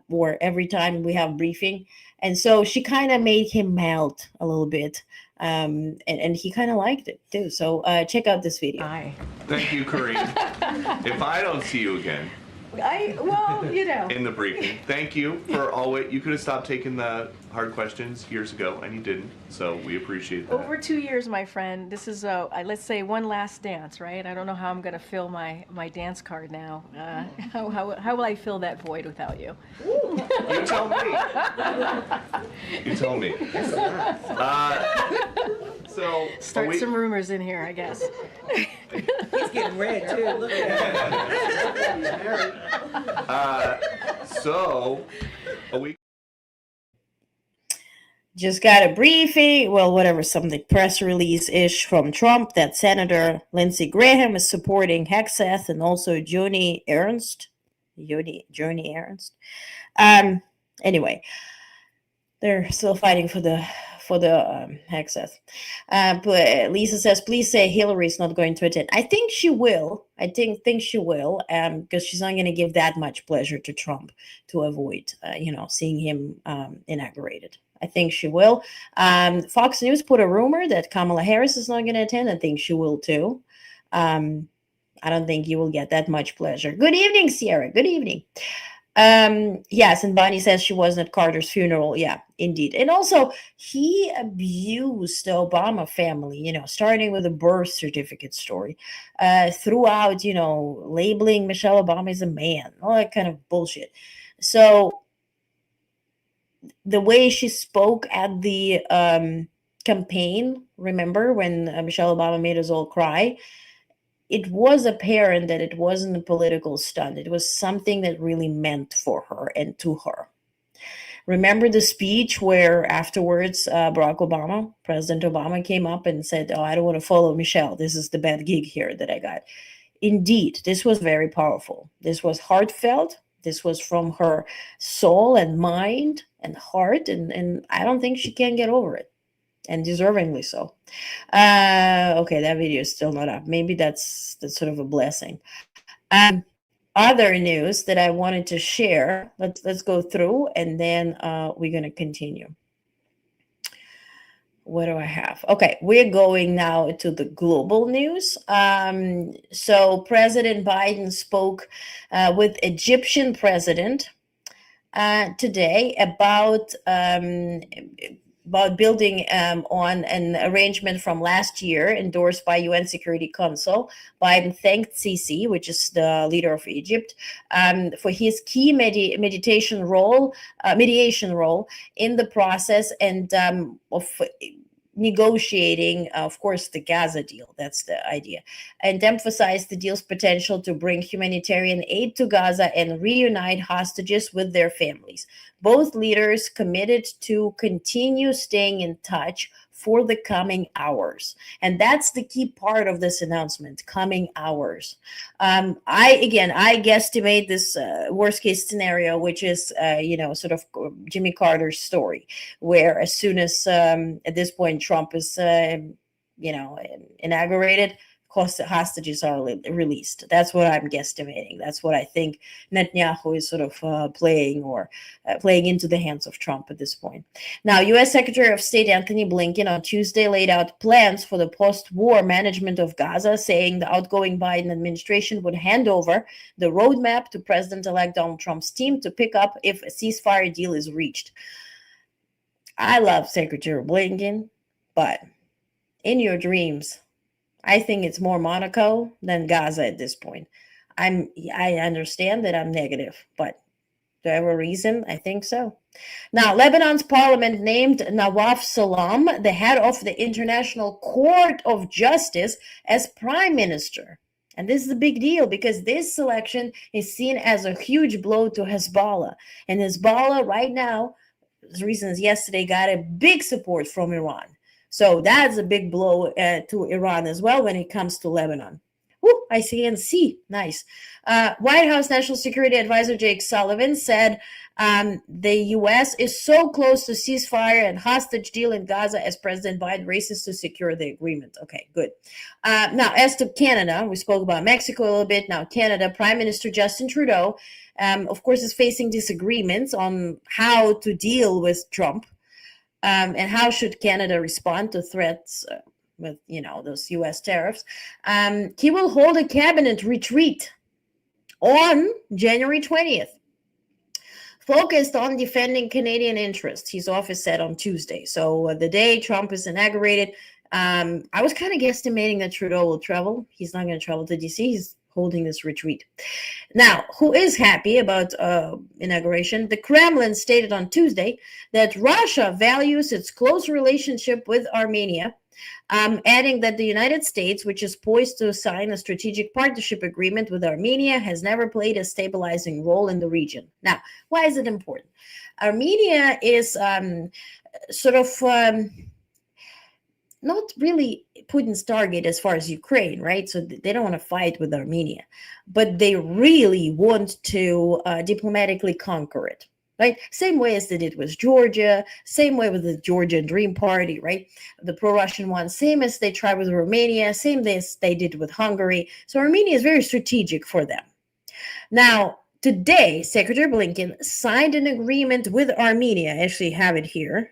or every time we have briefing. And so she kind of made him melt a little bit. And he kind of liked it too. So check out this video. Hi. Thank you, Corinne. If I don't see you again Well, you know. in the briefing, thank you for always. You could have stopped taking the hard questions years ago, and you didn't. So we appreciate that. Over 2 years, my friend. This is let's say one last dance, right? I don't know how I'm going to fill my dance card now. How will I fill that void without you? You tell me. You tell me. So Start some rumors in here, I guess. He's getting red too. Look at him. So a week. Just got a briefing, well, whatever, something press release-ish from Trump that Senator Lindsey Graham is supporting Hexeth and also Joni Ernst. Anyway, they're still fighting for the Hexeth. But Lisa says, please say Hillary's not going to attend. I think she will. I think she will, because she's not going to give that much pleasure to Trump to avoid, seeing him inaugurated. I think she will. Fox News put a rumor that Kamala Harris is not going to attend. I think she will too. I don't think you will get that much pleasure. Good evening, Sierra. Good evening. Yes, and Bonnie says she wasn't at Carter's funeral. Yeah, indeed. And also, he abused the Obama family, starting with the birth certificate story, throughout, labeling Michelle Obama as a man, all that kind of bullshit. So the way she spoke at the campaign, remember when Michelle Obama made us all cry? It was apparent that it wasn't a political stunt. It was something that really meant for her and to her. Remember the speech where afterwards President Obama came up and said, I don't want to follow Michelle. This is the bad gig here that I got. Indeed, this was very powerful. This was heartfelt. This was from her soul and mind and heart. And I don't think she can get over it. And deservingly so. Okay, that video is still not up. Maybe that's sort of a blessing. Other news that I wanted to share. Let's go through, and then we're going to continue. What do I have? Okay, we're going now to the global news. So President Biden spoke with Egyptian president today about building on an arrangement from last year endorsed by UN Security Council. Biden thanked Sisi, which is the leader of Egypt, for his key mediation role in the process and of negotiating, of course, the Gaza deal. That's the idea. And emphasized the deal's potential to bring humanitarian aid to Gaza and reunite hostages with their families. Both leaders committed to continue staying in touch for the coming hours. And that's the key part of this announcement, coming hours. I guesstimate this worst case scenario, which is, sort of Jimmy Carter's story, where as soon as at this point Trump is, inaugurated, hostages are released. That's what I'm guesstimating. That's what I think Netanyahu is sort of playing into the hands of Trump at this point. Now, U.S. Secretary of State Anthony Blinken on Tuesday laid out plans for the post-war management of Gaza, saying the outgoing Biden administration would hand over the roadmap to President-elect Donald Trump's team to pick up if a ceasefire deal is reached. I love Secretary Blinken, but in your dreams, I think it's more Monaco than Gaza at this point. I understand that I'm negative, but do I have a reason? I think so. Now, Lebanon's parliament named Nawaf Salam, the head of the International Court of Justice, as prime minister. And this is a big deal because this selection is seen as a huge blow to Hezbollah. And Hezbollah right now, the reasons yesterday, got a big support from Iran. So that's a big blow to Iran as well when it comes to Lebanon. Woo, ICNC, nice. White House National Security Advisor Jake Sullivan said the U.S. is so close to ceasefire and hostage deal in Gaza as President Biden races to secure the agreement. Okay, good. Now, as to Canada, we spoke about Mexico a little bit. Now, Canada, Prime Minister Justin Trudeau, of course, is facing disagreements on how to deal with Trump and how should Canada respond to threats with, those U.S. tariffs. He will hold a cabinet retreat on January 20th, focused on defending Canadian interests, his office said on Tuesday. So the day Trump is inaugurated, I was kind of guesstimating that Trudeau will travel. He's not going to travel to D.C. He's holding this retreat. Now, who is happy about inauguration? The Kremlin stated on Tuesday that Russia values its close relationship with Armenia, adding that the United States, which is poised to sign a strategic partnership agreement with Armenia, has never played a stabilizing role in the region. Now, why is it important? Armenia is not really Putin's target as far as Ukraine, right? So they don't want to fight with Armenia, but they really want to diplomatically conquer it, right? Same way as they did with Georgia, same way with the Georgian Dream Party, right? The pro-Russian one, same as they tried with Romania, same as they did with Hungary. So Armenia is very strategic for them. Now, today, Secretary Blinken signed an agreement with Armenia. I actually have it here.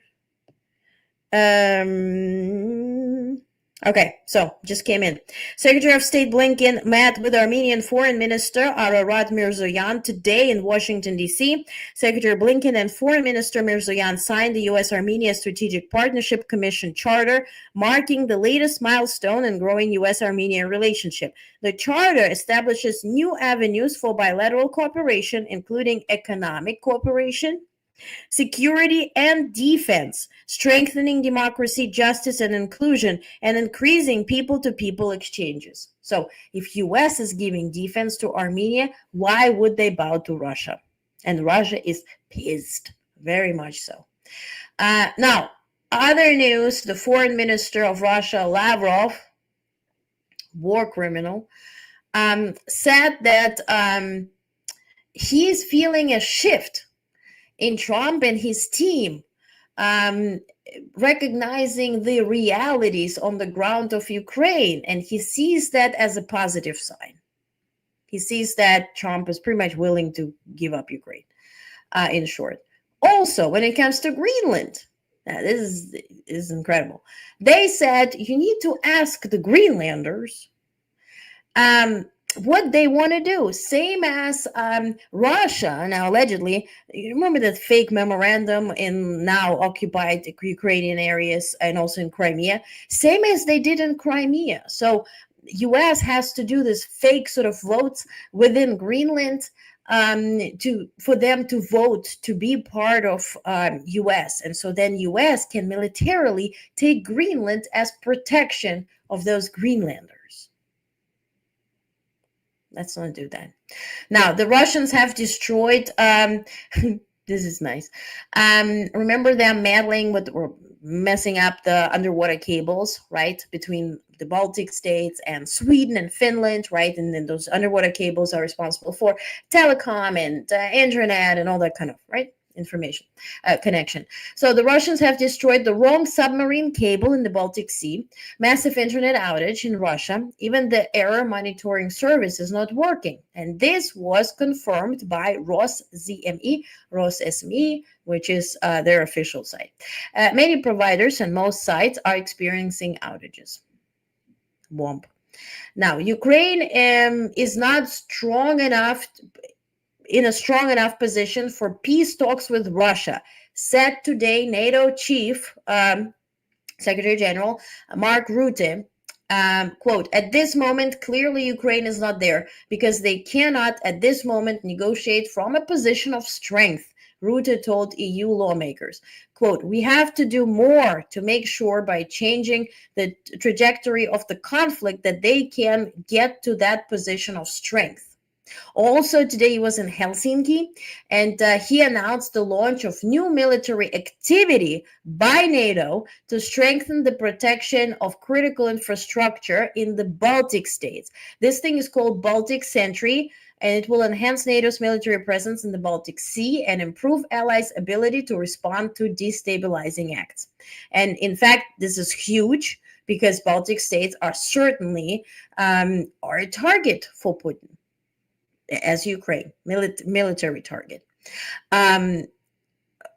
Okay, so just came in. Secretary of State Blinken met with Armenian Foreign Minister Ararat Mirzoyan today in Washington, D.C. Secretary Blinken and Foreign Minister Mirzoyan signed the U.S.-Armenia Strategic Partnership Commission Charter, marking the latest milestone in growing U.S.-Armenia relationship. The charter establishes new avenues for bilateral cooperation, including economic cooperation, security and defense, strengthening democracy, justice, and inclusion, and increasing people-to-people exchanges. So if U.S. is giving defense to Armenia, why would they bow to Russia? And Russia is pissed, very much so. Now, other news, the foreign minister of Russia, Lavrov, war criminal, said that he is feeling a shift in Trump and his team, recognizing the realities on the ground of Ukraine, and he sees that as a positive sign. He sees that Trump is pretty much willing to give up Ukraine, in short. Also, when it comes to Greenland, now this is incredible. They said you need to ask the Greenlanders what they want to do, same as Russia. Now, allegedly, you remember that fake memorandum in now occupied Ukrainian areas and also in Crimea, same as they did in Crimea. So U.S. has to do this fake sort of votes within Greenland for them to vote to be part of U.S. And so then U.S. can militarily take Greenland as protection of those Greenlanders. Let's not do that. Now, the Russians have destroyed, this is nice. Remember them meddling with, or messing up the underwater cables, right? Between the Baltic states and Sweden and Finland, right? And then those underwater cables are responsible for telecom and internet and all that kind of, right? Information connection. So the Russians have destroyed the wrong submarine cable in the Baltic Sea, massive internet outage in Russia, even the error monitoring service is not working. And this was confirmed by RosZME, which is their official site. Many providers and most sites are experiencing outages. Womp. Now, Ukraine is not strong enough in a strong enough position for peace talks with Russia, said today NATO Chief Secretary General Mark Rutte. Quote, at this moment, clearly Ukraine is not there because they cannot at this moment negotiate from a position of strength, Rutte told EU lawmakers. Quote, we have to do more to make sure by changing the trajectory of the conflict that they can get to that position of strength. Also, today he was in Helsinki, and he announced the launch of new military activity by NATO to strengthen the protection of critical infrastructure in the Baltic states. This thing is called Baltic Sentry, and it will enhance NATO's military presence in the Baltic Sea and improve allies' ability to respond to destabilizing acts. And in fact, this is huge because Baltic states are certainly are a target for Putin, as Ukraine, military target.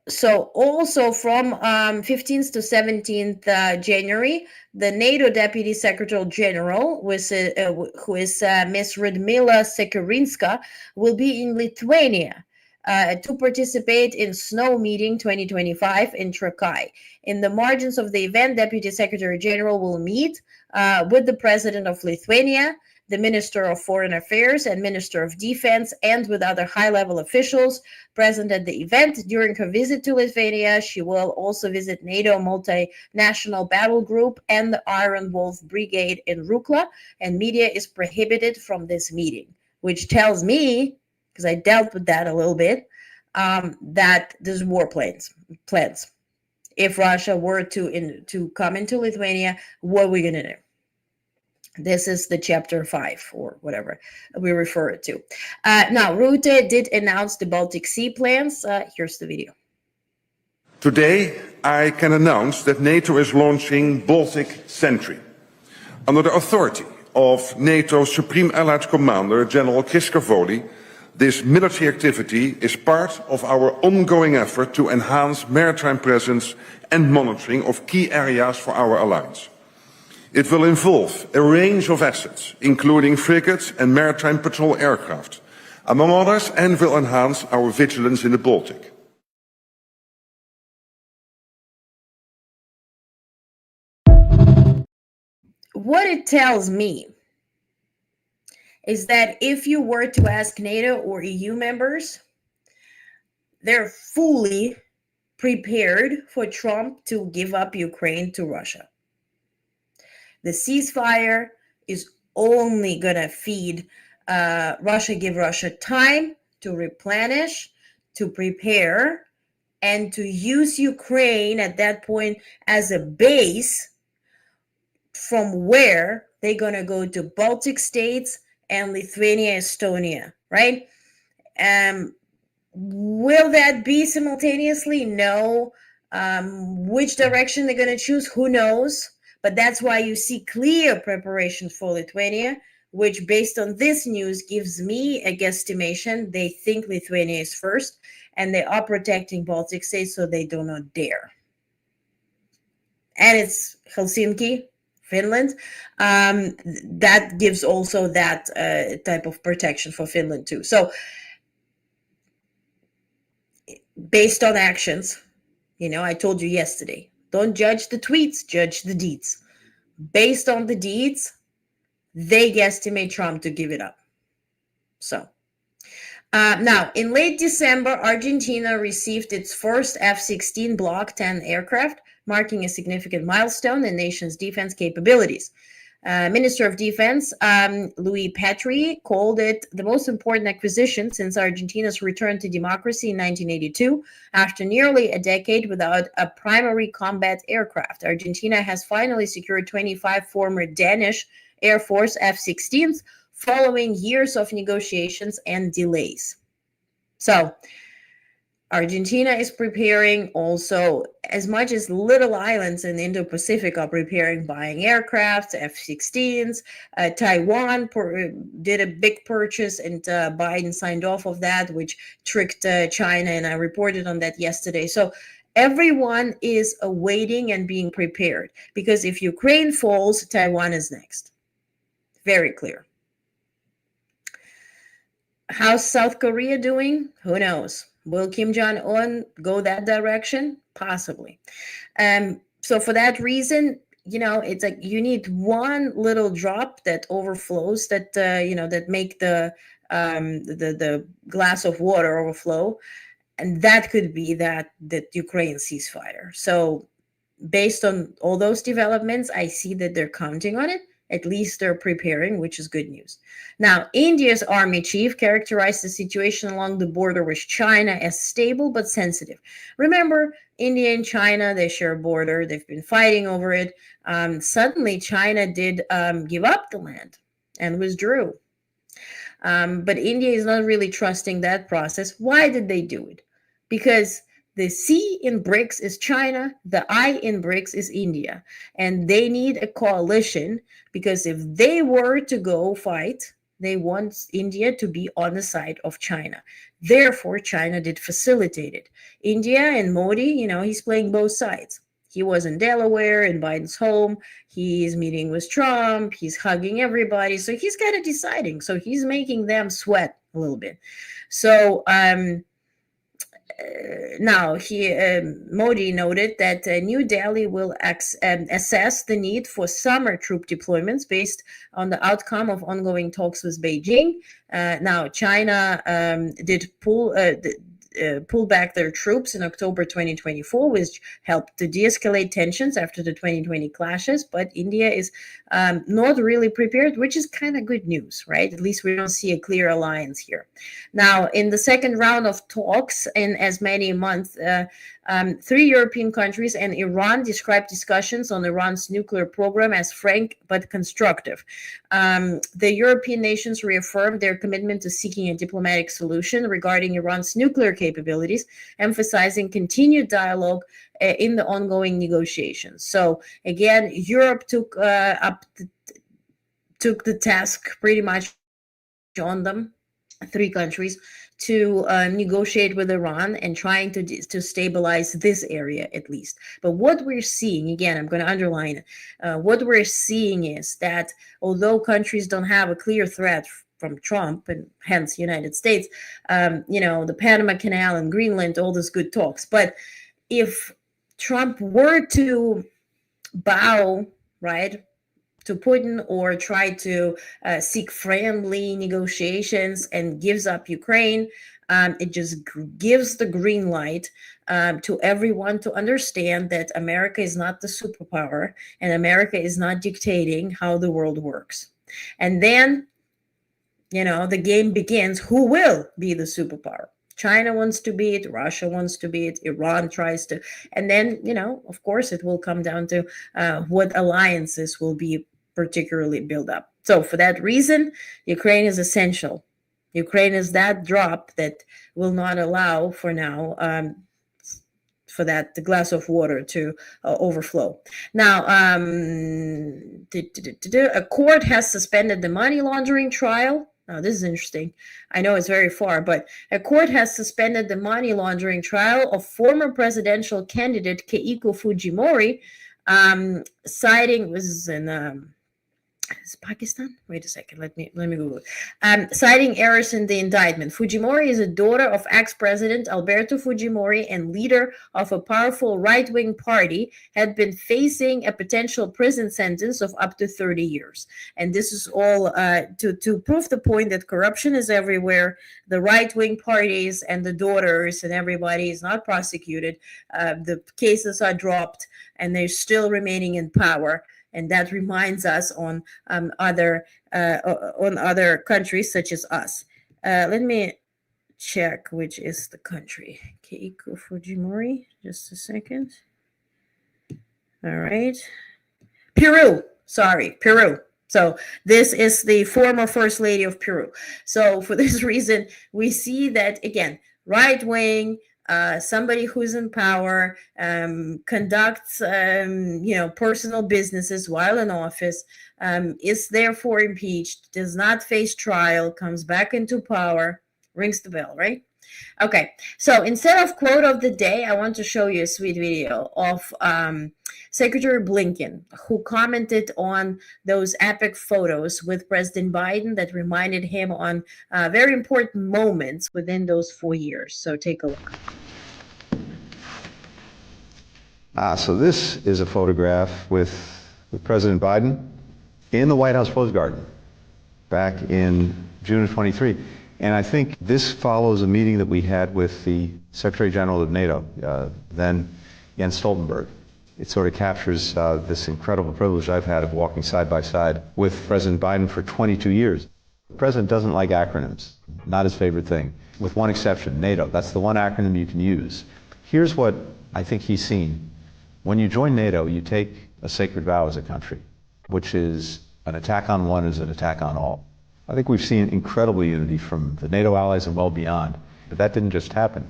So also from 15th to 17th January, the NATO Deputy Secretary General, who is Ms. Radmila Sekerinska, will be in Lithuania to participate in Snow Meeting 2025 in Trakai. In the margins of the event, Deputy Secretary General will meet with the President of Lithuania, the Minister of Foreign Affairs and Minister of Defense, and with other high-level officials present at the event. During her visit to Lithuania, she will also visit NATO Multinational Battle Group and the Iron Wolf Brigade in Rukla, and media is prohibited from this meeting, which tells me, because I dealt with that a little bit, that there's war plans. If Russia were to come into Lithuania, what are we going to do? This is the chapter 5 or whatever we refer it to. Now, Rutte did announce the Baltic Sea plans. Here's the video. Today, I can announce that NATO is launching Baltic Sentry. Under the authority of NATO's Supreme Allied Commander, General Kriskavoli, this military activity is part of our ongoing effort to enhance maritime presence and monitoring of key areas for our alliance. It will involve a range of assets, including frigates and maritime patrol aircraft, among others, and will enhance our vigilance in the Baltic. What it tells me is that if you were to ask NATO or EU members, they're fully prepared for Trump to give up Ukraine to Russia. The ceasefire is only going to feed Russia, give Russia time to replenish, to prepare, and to use Ukraine at that point as a base from where they're going to go to Baltic states and Lithuania, Estonia, right? Will that be simultaneously? No. Which direction they're going to choose? Who knows? But that's why you see clear preparations for Lithuania, which based on this news gives me a guesstimation. They think Lithuania is first, and they are protecting Baltic states so they do not dare. And it's Helsinki, Finland. That gives also that type of protection for Finland too. So based on actions, I told you yesterday, don't judge the tweets, judge the deeds. Based on the deeds, they guesstimate Trump to give it up. So now, in late December, Argentina received its first F-16 Block 10 aircraft, marking a significant milestone in the nation's defense capabilities. Minister of Defense Luis Petri called it the most important acquisition since Argentina's return to democracy in 1982. After nearly a decade without a primary combat aircraft, Argentina has finally secured 25 former Danish Air Force F-16s following years of negotiations and delays. So Argentina is preparing also, as much as little islands in the Indo-Pacific are preparing, buying aircraft, F-16s. Taiwan did a big purchase, and Biden signed off of that, which tricked China, and I reported on that yesterday. So everyone is awaiting and being prepared, because if Ukraine falls, Taiwan is next. Very clear. How's South Korea doing? Who knows? Will Kim Jong-un go that direction? Possibly. So for that reason, it's like you need one little drop that overflows, that that make the glass of water overflow, and that could be that Ukraine ceasefire. So based on all those developments, I see that they're counting on it, At least they're preparing, which is good news. Now, India's army chief characterized the situation along the border with China as stable but sensitive. Remember, India and China, they share a border. They've been fighting over it. Suddenly, China did give up the land and withdrew. But India is not really trusting that process. Why did they do it? Because the C in BRICS is China, the I in BRICS is India, and they need a coalition because if they were to go fight, they want India to be on the side of China. Therefore, China did facilitate it. India and Modi, he's playing both sides. He was in Delaware, in Biden's home. He's meeting with Trump. He's hugging everybody. So he's kind of deciding. So he's making them sweat a little bit. So now Modi noted that New Delhi will assess the need for summer troop deployments based on the outcome of ongoing talks with Beijing. Now, China did pull back their troops in October 2024, which helped to de-escalate tensions after the 2020 clashes. But India is not really prepared, which is kind of good news, right? At least we don't see a clear alliance here. Now, in the second round of talks in as many months, 3 European countries and Iran described discussions on Iran's nuclear program as frank but constructive. The European nations reaffirmed their commitment to seeking a diplomatic solution regarding Iran's nuclear capabilities, emphasizing continued dialogue in the ongoing negotiations. So again, Europe took the task pretty much on them, 3 countries, to negotiate with Iran and trying to stabilize this area at least. But what we're seeing, again, I'm going to underline it, what we're seeing is that although countries don't have a clear threat from Trump and hence United States, the Panama Canal and Greenland, all those good talks. But if Trump were to bow, right, to Putin or try to seek friendly negotiations and gives up Ukraine, it just gives the green light to everyone to understand that America is not the superpower and America is not dictating how the world works. And then, the game begins. Who will be the superpower? China wants to be it, Russia wants to be it, Iran tries to, and then, of course, it will come down to what alliances will be particularly build up. So for that reason, Ukraine is essential. Ukraine is that drop that will not allow for now for that the glass of water to overflow. Now, a court has suspended the money laundering trial. Now, this is interesting. I know it's very far, but a court has suspended the money laundering trial of former presidential candidate Keiko Fujimori, citing, this is in is Pakistan? Wait a second. Let me Google it. Citing errors in the indictment. Fujimori is a daughter of ex-president Alberto Fujimori and leader of a powerful right-wing party, had been facing a potential prison sentence of up to 30 years. And this is all to prove the point that corruption is everywhere. The right-wing parties and the daughters and everybody is not prosecuted. The cases are dropped and they're still remaining in power. And that reminds us on other countries such as us. Let me check which is the country. Keiko Fujimori. Just a second. All right. Peru. Sorry, Peru. So this is the former First Lady of Peru. So for this reason, we see that, again, right wing, somebody who's in power, conducts, personal businesses while in office, is therefore impeached, does not face trial, comes back into power, rings the bell, right? Okay, so instead of quote of the day, I want to show you a sweet video of Secretary Blinken, who commented on those epic photos with President Biden that reminded him on very important moments within those 4 years. So take a look. So this is a photograph with President Biden in the White House Rose Garden back in June of 23. And I think this follows a meeting that we had with the Secretary General of NATO, then Jens Stoltenberg. It sort of captures this incredible privilege I've had of walking side by side with President Biden for 22 years. The president doesn't like acronyms, not his favorite thing, with one exception, NATO. That's the one acronym you can use. Here's what I think he's seen. When you join NATO, you take a sacred vow as a country, which is an attack on one is an attack on all. I think we've seen incredible unity from the NATO allies and well beyond, but that didn't just happen.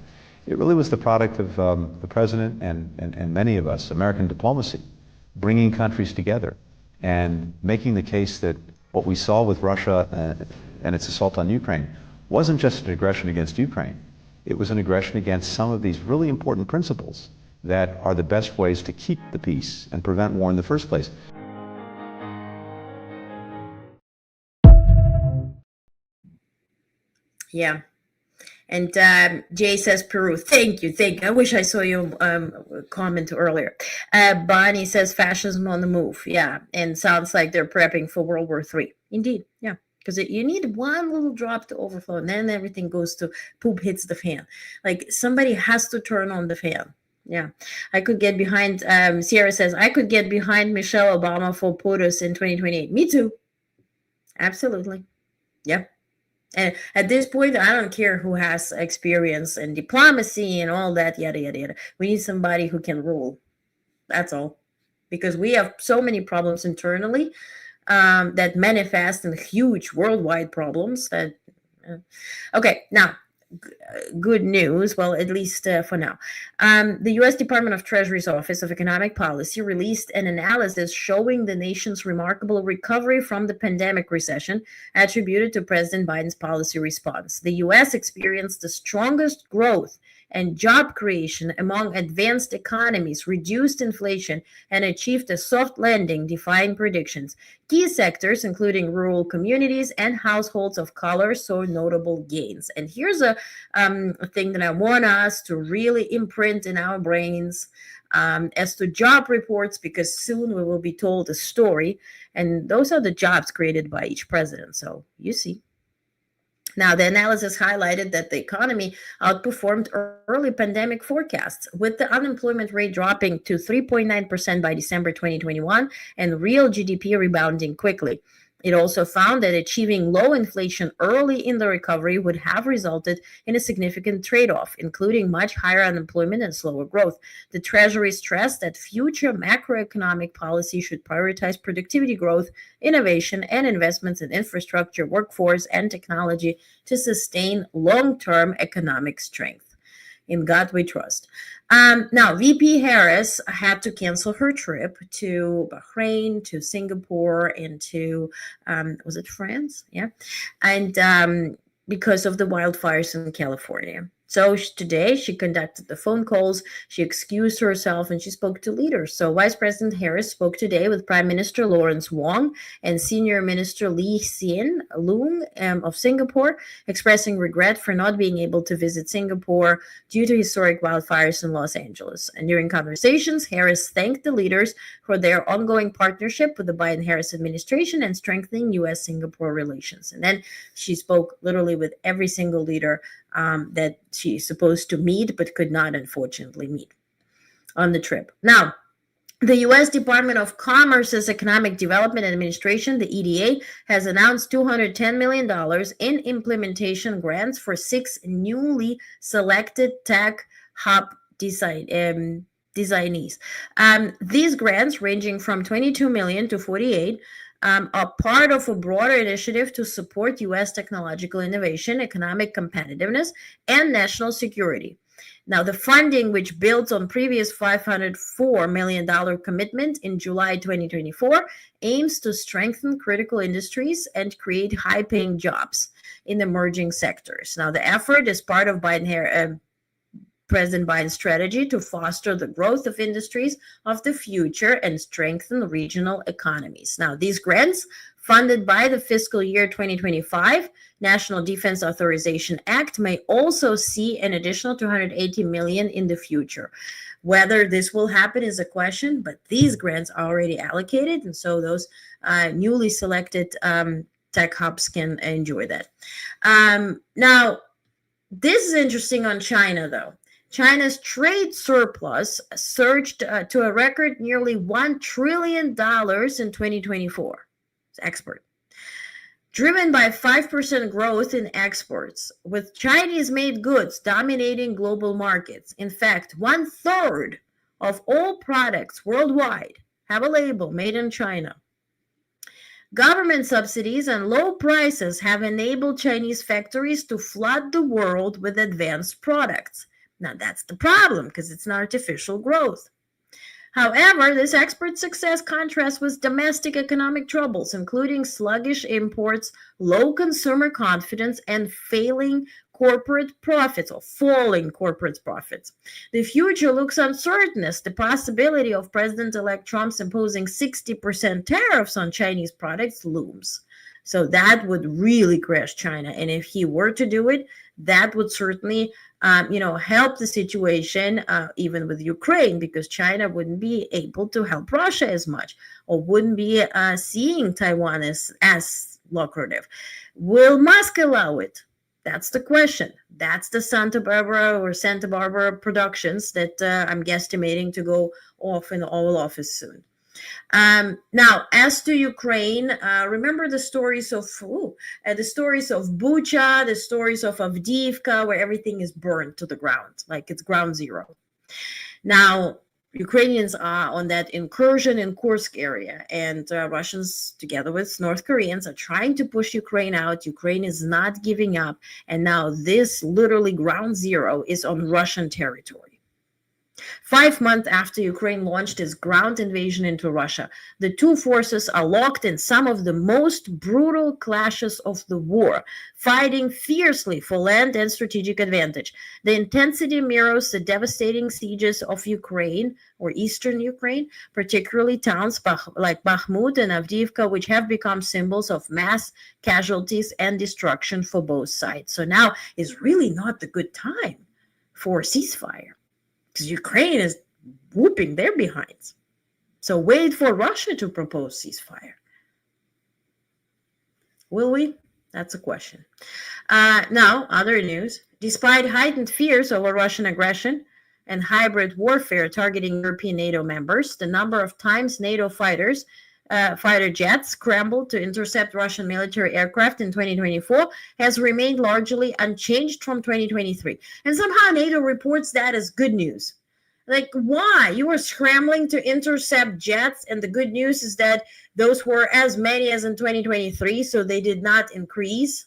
It really was the product of the president and many of us, American diplomacy, bringing countries together and making the case that what we saw with Russia and its assault on Ukraine wasn't just an aggression against Ukraine. It was an aggression against some of these really important principles that are the best ways to keep the peace and prevent war in the first place. Yeah. And Jay says Peru. Thank you. I wish I saw your comment earlier. Bonnie says fascism on the move. Yeah, and sounds like they're prepping for World War III. Indeed, yeah, because you need one little drop to overflow, and then everything goes to poop hits the fan. Like somebody has to turn on the fan. Yeah, I could get behind. Sierra says I could get behind Michelle Obama for POTUS in 2028. Me too. Absolutely. Yep. And at this point, I don't care who has experience in diplomacy and all that, yada, yada, yada. We need somebody who can rule. That's all. Because we have so many problems internally that manifest in huge worldwide problems. That okay, now, good news, well, at least for now. The U.S. Department of Treasury's Office of Economic Policy released an analysis showing the nation's remarkable recovery from the pandemic recession attributed to President Biden's policy response. The U.S. experienced the strongest growth and job creation among advanced economies, reduced inflation, and achieved a soft landing, defying predictions. Key sectors, including rural communities and households of color, saw notable gains. And here's a thing that I want us to really imprint in our brains as to job reports, because soon we will be told a story, and those are the jobs created by each president. So you see. Now, the analysis highlighted that the economy outperformed early pandemic forecasts, with the unemployment rate dropping to 3.9% by December 2021 and real GDP rebounding quickly. It also found that achieving low inflation early in the recovery would have resulted in a significant trade-off, including much higher unemployment and slower growth. The Treasury stressed that future macroeconomic policy should prioritize productivity growth, innovation, and investments in infrastructure, workforce, and technology to sustain long-term economic strength. In God we trust. Now, VP Harris had to cancel her trip to Bahrain, to Singapore, and to, was it France? Yeah. And because of the wildfires in California. So today she conducted the phone calls, she excused herself, and she spoke to leaders. So Vice President Harris spoke today with Prime Minister Lawrence Wong and Senior Minister Lee Hsien Loong of Singapore, expressing regret for not being able to visit Singapore due to historic wildfires in Los Angeles. And during conversations, Harris thanked the leaders for their ongoing partnership with the Biden-Harris administration and strengthening U.S.-Singapore relations. And then she spoke literally with every single leader that she's supposed to meet, but could not, unfortunately, meet on the trip. Now, the U.S. Department of Commerce's Economic Development Administration, the EDA, has announced $210 million in implementation grants for 6 newly selected tech hub designees. These grants, ranging from $22 million to $48 are part of a broader initiative to support U.S. technological innovation, economic competitiveness, and national security. Now, the funding, which builds on previous $504 million commitment in July 2024, aims to strengthen critical industries and create high-paying jobs in emerging sectors. Now, the effort is part of President Biden's strategy to foster the growth of industries of the future and strengthen regional economies. Now, these grants, funded by the fiscal year 2025 National Defense Authorization Act, may also see an additional $280 million in the future. Whether this will happen is a question, but these grants are already allocated, and so those newly selected tech hubs can enjoy that. Now, this is interesting on China, though. China's trade surplus surged to a record nearly $1 trillion in 2024. It's export. Driven by 5% growth in exports, with Chinese-made goods dominating global markets. In fact, 1/3 of all products worldwide have a label made in China. Government subsidies and low prices have enabled Chinese factories to flood the world with advanced products. Now, that's the problem because it's an artificial growth. However, this export success contrasts with domestic economic troubles, including sluggish imports, low consumer confidence, and failing corporate profits or falling corporate profits. The future looks uncertain as the possibility of President-elect Trump's imposing 60% tariffs on Chinese products looms. So that would really crash China. And if he were to do it, that would certainly help the situation, even with Ukraine, because China wouldn't be able to help Russia as much, or wouldn't be seeing Taiwan as lucrative. Will Musk allow it? That's the question. That's the Santa Barbara productions that I'm guesstimating to go off in the Oval Office soon. Now, as to Ukraine, remember the stories of Bucha, the stories of Avdiivka, where everything is burned to the ground, like it's ground zero. Now, Ukrainians are on that incursion in Kursk area, and Russians, together with North Koreans, are trying to push Ukraine out. Ukraine is not giving up, and now this literally ground zero is on Russian territory. 5 months after Ukraine launched its ground invasion into Russia, the two forces are locked in some of the most brutal clashes of the war, fighting fiercely for land and strategic advantage. The intensity mirrors the devastating sieges of Ukraine, or eastern Ukraine, particularly towns like Bakhmut and Avdiivka, which have become symbols of mass casualties and destruction for both sides. So now is really not the good time for a ceasefire, because Ukraine is whooping their behinds. So wait for Russia to propose ceasefire. Will we? That's a question. Now, other news. Despite heightened fears over Russian aggression and hybrid warfare targeting European NATO members, the number of times NATO fighter jets scrambled to intercept Russian military aircraft in 2024 has remained largely unchanged from 2023. And somehow NATO reports that as good news. Like, why? You were scrambling to intercept jets, and the good news is that those were as many as in 2023, so they did not increase.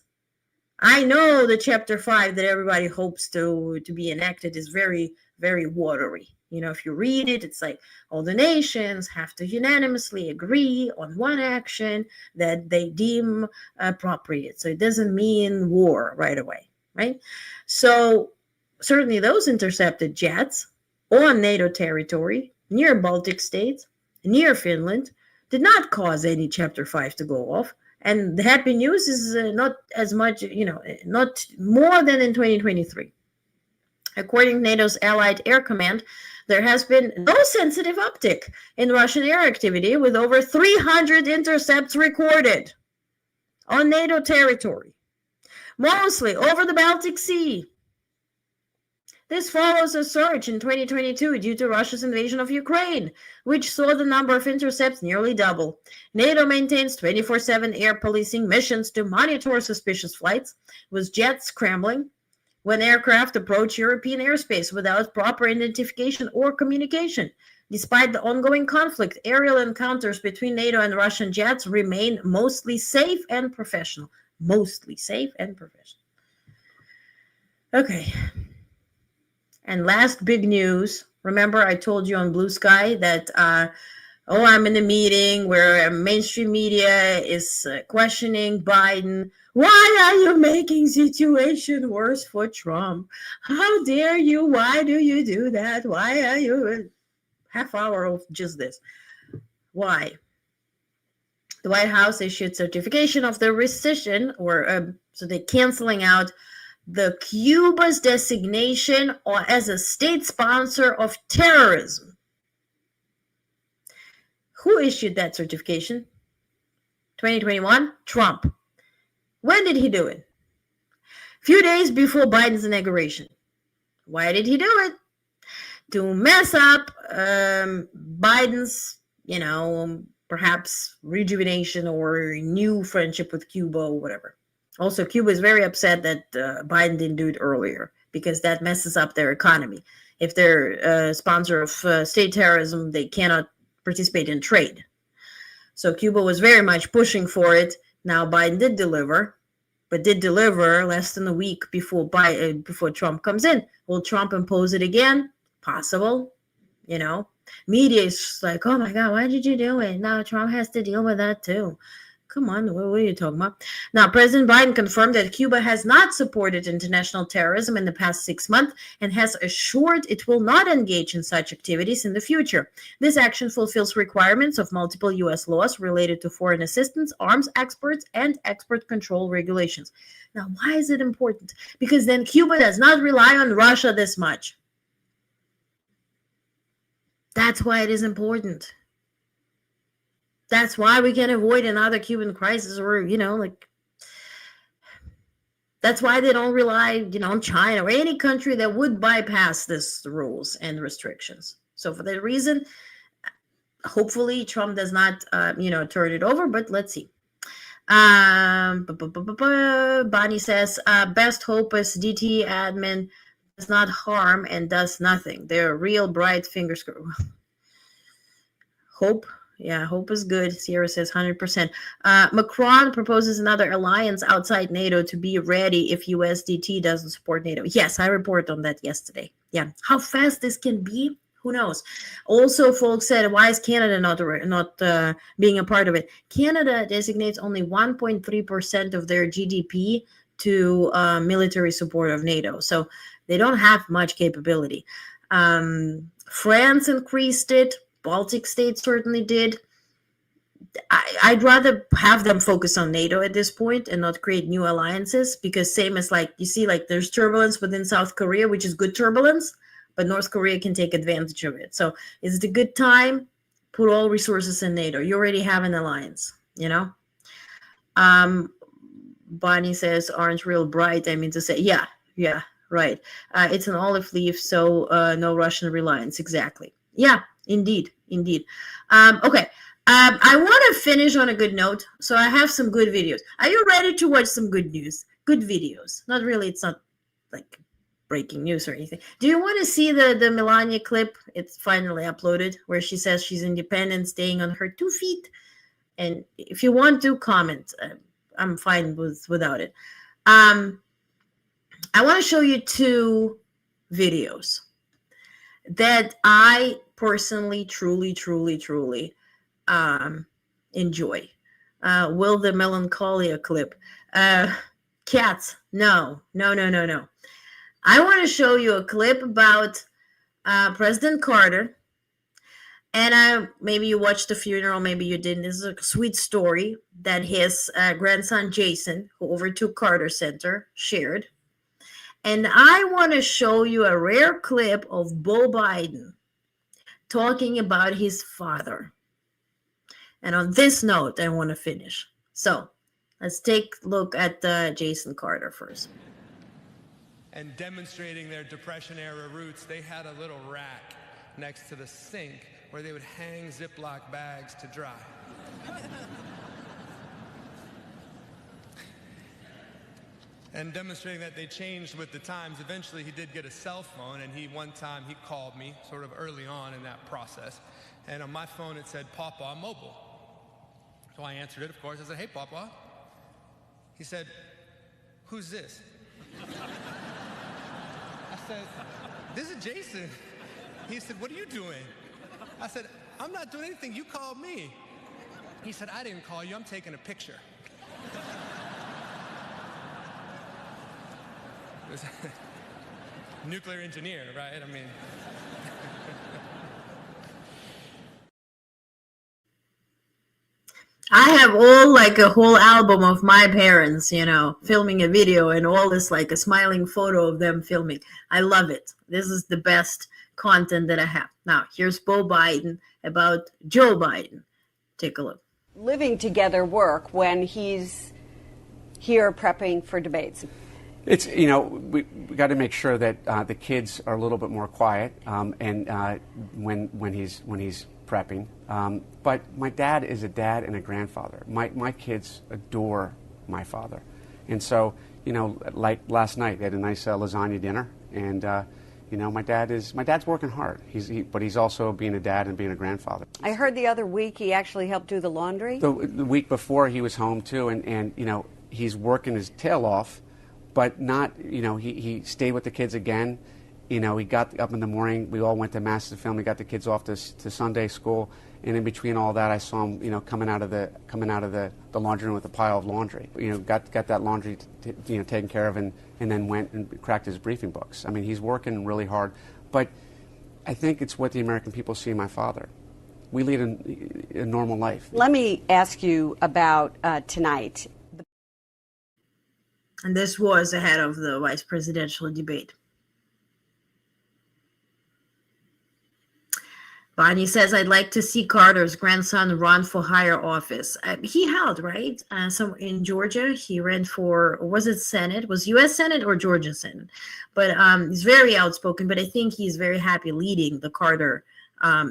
I know the Chapter 5 that everybody hopes to be enacted is very, very watery. If you read it, it's like all the nations have to unanimously agree on one action that they deem appropriate. So it doesn't mean war right away, right? So certainly those intercepted jets on NATO territory, near Baltic states, near Finland, did not cause any Chapter 5 to go off. And the happy news is not as much, not more than in 2023. According to NATO's Allied Air Command, there has been no sensitive uptick in Russian air activity, with over 300 intercepts recorded on NATO territory, mostly over the Baltic Sea. This follows a surge in 2022 due to Russia's invasion of Ukraine, which saw the number of intercepts nearly double. NATO maintains 24/7 air policing missions to monitor suspicious flights, with jets scrambling when aircraft approach European airspace without proper identification or communication. Despite the ongoing conflict, aerial encounters between NATO and Russian jets remain mostly safe and professional. Mostly safe and professional. Okay. And last big news. Remember, I told you on Blue Sky that, I'm in a meeting where mainstream media is questioning Biden. Why are you making situation worse for Trump? How dare you? Why do you do that? Why are you? Half hour of just this. Why? The White House issued certification of the rescission, or so they're canceling out the Cuba's designation or as a state sponsor of terrorism. Who issued that certification? 2021, Trump. When did he do it? A few days before Biden's inauguration. Why did he do it? To mess up Biden's, perhaps rejuvenation or new friendship with Cuba or whatever. Also, Cuba is very upset that Biden didn't do it earlier because that messes up their economy. If they're a sponsor of state terrorism, they cannot participate in trade. So Cuba was very much pushing for it. Now Biden did deliver, but did deliver less than a week before Trump comes in. Will Trump impose it again? Possible. Media is just like, oh my God, why did you do it? Now Trump has to deal with that too. Come on, what are you talking about? Now, President Biden confirmed that Cuba has not supported international terrorism in the past 6 months and has assured it will not engage in such activities in the future. This action fulfills requirements of multiple U.S. laws related to foreign assistance, arms exports, and export control regulations. Now, why is it important? Because then Cuba does not rely on Russia this much. That's why it is important. That's why we can avoid another Cuban crisis or, that's why they don't rely, on China or any country that would bypass this rules and restrictions. So for that reason, hopefully Trump does not, turn it over, but let's see. Bonnie says, best hope is DT admin does not harm and does nothing. They're real bright fingers. Hope. Yeah, hope is good. Sierra says 100%. Macron proposes another alliance outside NATO to be ready if USDT doesn't support NATO. Yes, I reported on that yesterday. Yeah, how fast this can be, who knows? Also, folks said, why is Canada not being a part of it? Canada designates only 1.3% of their GDP to military support of NATO, so they don't have much capability. France increased it. Baltic states certainly did. I'd rather have them focus on NATO at this point and not create new alliances, because same as there's turbulence within South Korea, which is good turbulence, but North Korea can take advantage of it. So is it a good time? Put all resources in NATO. You already have an alliance, Bonnie says, orange real bright. I mean to say, yeah, right. It's an olive leaf, so no Russian reliance. Exactly. Yeah. Indeed. Okay. I want to finish on a good note, so I have some good videos. Are you ready to watch some good news? Good videos. Not really. It's not like breaking news or anything. Do you want to see the Melania clip? It's finally uploaded where she says she's independent, staying on her 2 feet. And if you want to comment, I'm fine without it. I want to show you 2 videos that I personally, truly enjoy. Will the Melancholia clip. Cats, no. I want to show you a clip about President Carter. And maybe you watched the funeral, maybe you didn't. This is a sweet story that his grandson, Jason, who overtook Carter Center, shared. And I want to show you a rare clip of Beau Biden talking about his father. And on this note, I want to finish. So let's take a look at Jason Carter first. And demonstrating their Depression-era roots, they had a little rack next to the sink where they would hang Ziploc bags to dry. And demonstrating that they changed with the times. Eventually, he did get a cell phone, and one time he called me sort of early on in that process. And on my phone, it said, Papa Mobile. So I answered it, of course. I said, hey, Papa. He said, who's this? I said, this is Jason. He said, what are you doing? I said, I'm not doing anything. You called me. He said, I didn't call you. I'm taking a picture. Nuclear engineer, right? I mean. I have a whole album of my parents, filming a video and all this, a smiling photo of them filming. I love it. This is the best content that I have. Now, here's Beau Biden about Joe Biden. Take a look. Living together work when he's here prepping for debates? It's, you know, we got to make sure that the kids are a little bit more quiet and when he's prepping. But my dad is a dad and a grandfather. My kids adore my father, and so, you know, like last night they had a nice lasagna dinner, and you know, my dad's working hard. But he's also being a dad and being a grandfather. I heard the other week he actually helped do the laundry. The week before he was home too, and you know, he's working his tail off, but not, you know, he stayed with the kids again. You know, he got up in the morning. We all went to mass as a family, got the kids off to Sunday school, and in between all that, I saw him, you know, coming out of the laundry room with a pile of laundry. You know, got that laundry you know, taken care of, and then went and cracked his briefing books. I mean, he's working really hard, but I think it's what the American people see in my father. We lead a normal life. Let me ask you about tonight. And this was ahead of the vice presidential debate. Bonnie says, I'd like to see Carter's grandson run for higher office. He held, right? Some in Georgia. He ran for, was it Senate? Was U.S. Senate or Georgia Senate? But he's very outspoken, but I think he's very happy leading the Carter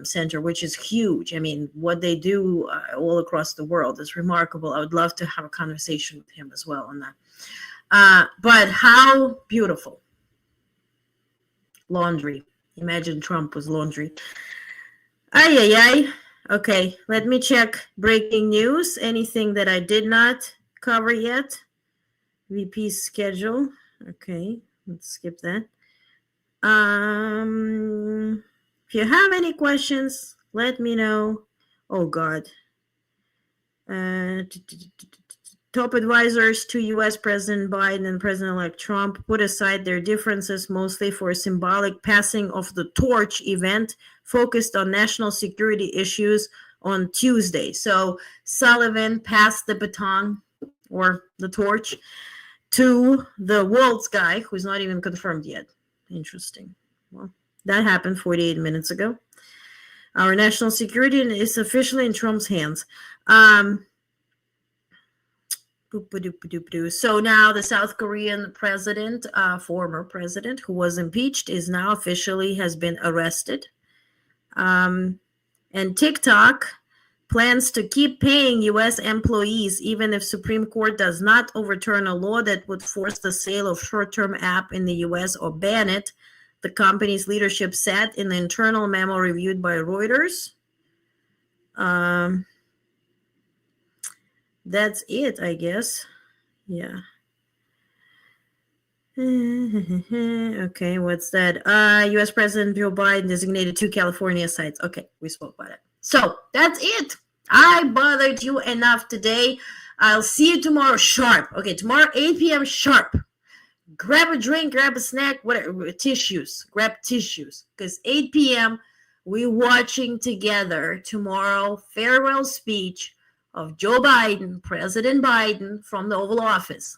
Center, which is huge. I mean, what they do all across the world is remarkable. I would love to have a conversation with him as well on that. But how beautiful. Laundry. Imagine Trump was laundry. Ay, ay, ay. Okay, let me check breaking news. Anything that I did not cover yet? VP's schedule. Okay, let's skip that. If you have any questions, let me know. Oh, God. Top advisors to U.S. President Biden and President-elect Trump put aside their differences mostly for a symbolic passing of the torch event focused on national security issues on Tuesday. So Sullivan passed the baton or the torch to the Waltz guy, who's not even confirmed yet. Interesting. Well, that happened 48 minutes ago. Our national security is officially in Trump's hands. So now the South Korean president, former president, who was impeached, is now officially has been arrested. And TikTok plans to keep paying U.S. employees even if Supreme Court does not overturn a law that would force the sale of short-term app in the U.S. or ban it, the company's leadership said in the internal memo reviewed by Reuters. That's it, I guess. Yeah. Okay, what's that? U.S. President Joe Biden designated 2 California sites. Okay, we spoke about it. So that's it. I bothered you enough today. I'll see you tomorrow sharp. Okay, tomorrow 8 p.m. sharp. Grab a drink, grab a snack, whatever, tissues. Grab tissues. Because 8 p.m. we're watching together tomorrow farewell speech of Joe Biden, President Biden, from the Oval Office.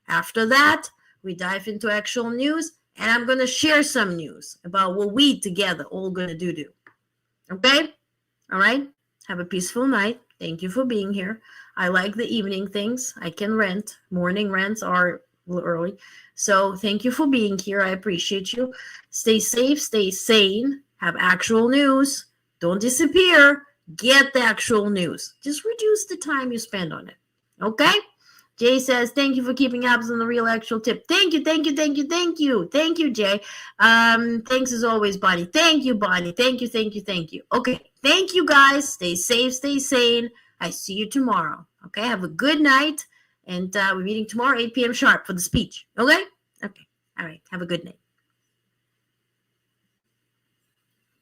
After that, we dive into actual news, and I'm going to share some news about what we together all going to do. Okay? All right? Have a peaceful night. Thank you for being here. I like the evening things. I can rent. Morning rents are a little early. So thank you for being here. I appreciate you. Stay safe. Stay sane. Have actual news. Don't disappear. Get the actual news. Just reduce the time you spend on it. Okay? Jay says, thank you for keeping abs on the real actual tip. Thank you, thank you, thank you, thank you. Thank you, Jay. Thanks as always, Bonnie. Thank you, Bonnie. Thank you, thank you, thank you. Okay. Thank you, guys. Stay safe, stay sane. I see you tomorrow. Okay? Have a good night. And we're meeting tomorrow, 8 p.m. sharp for the speech. Okay? Okay. All right. Have a good night.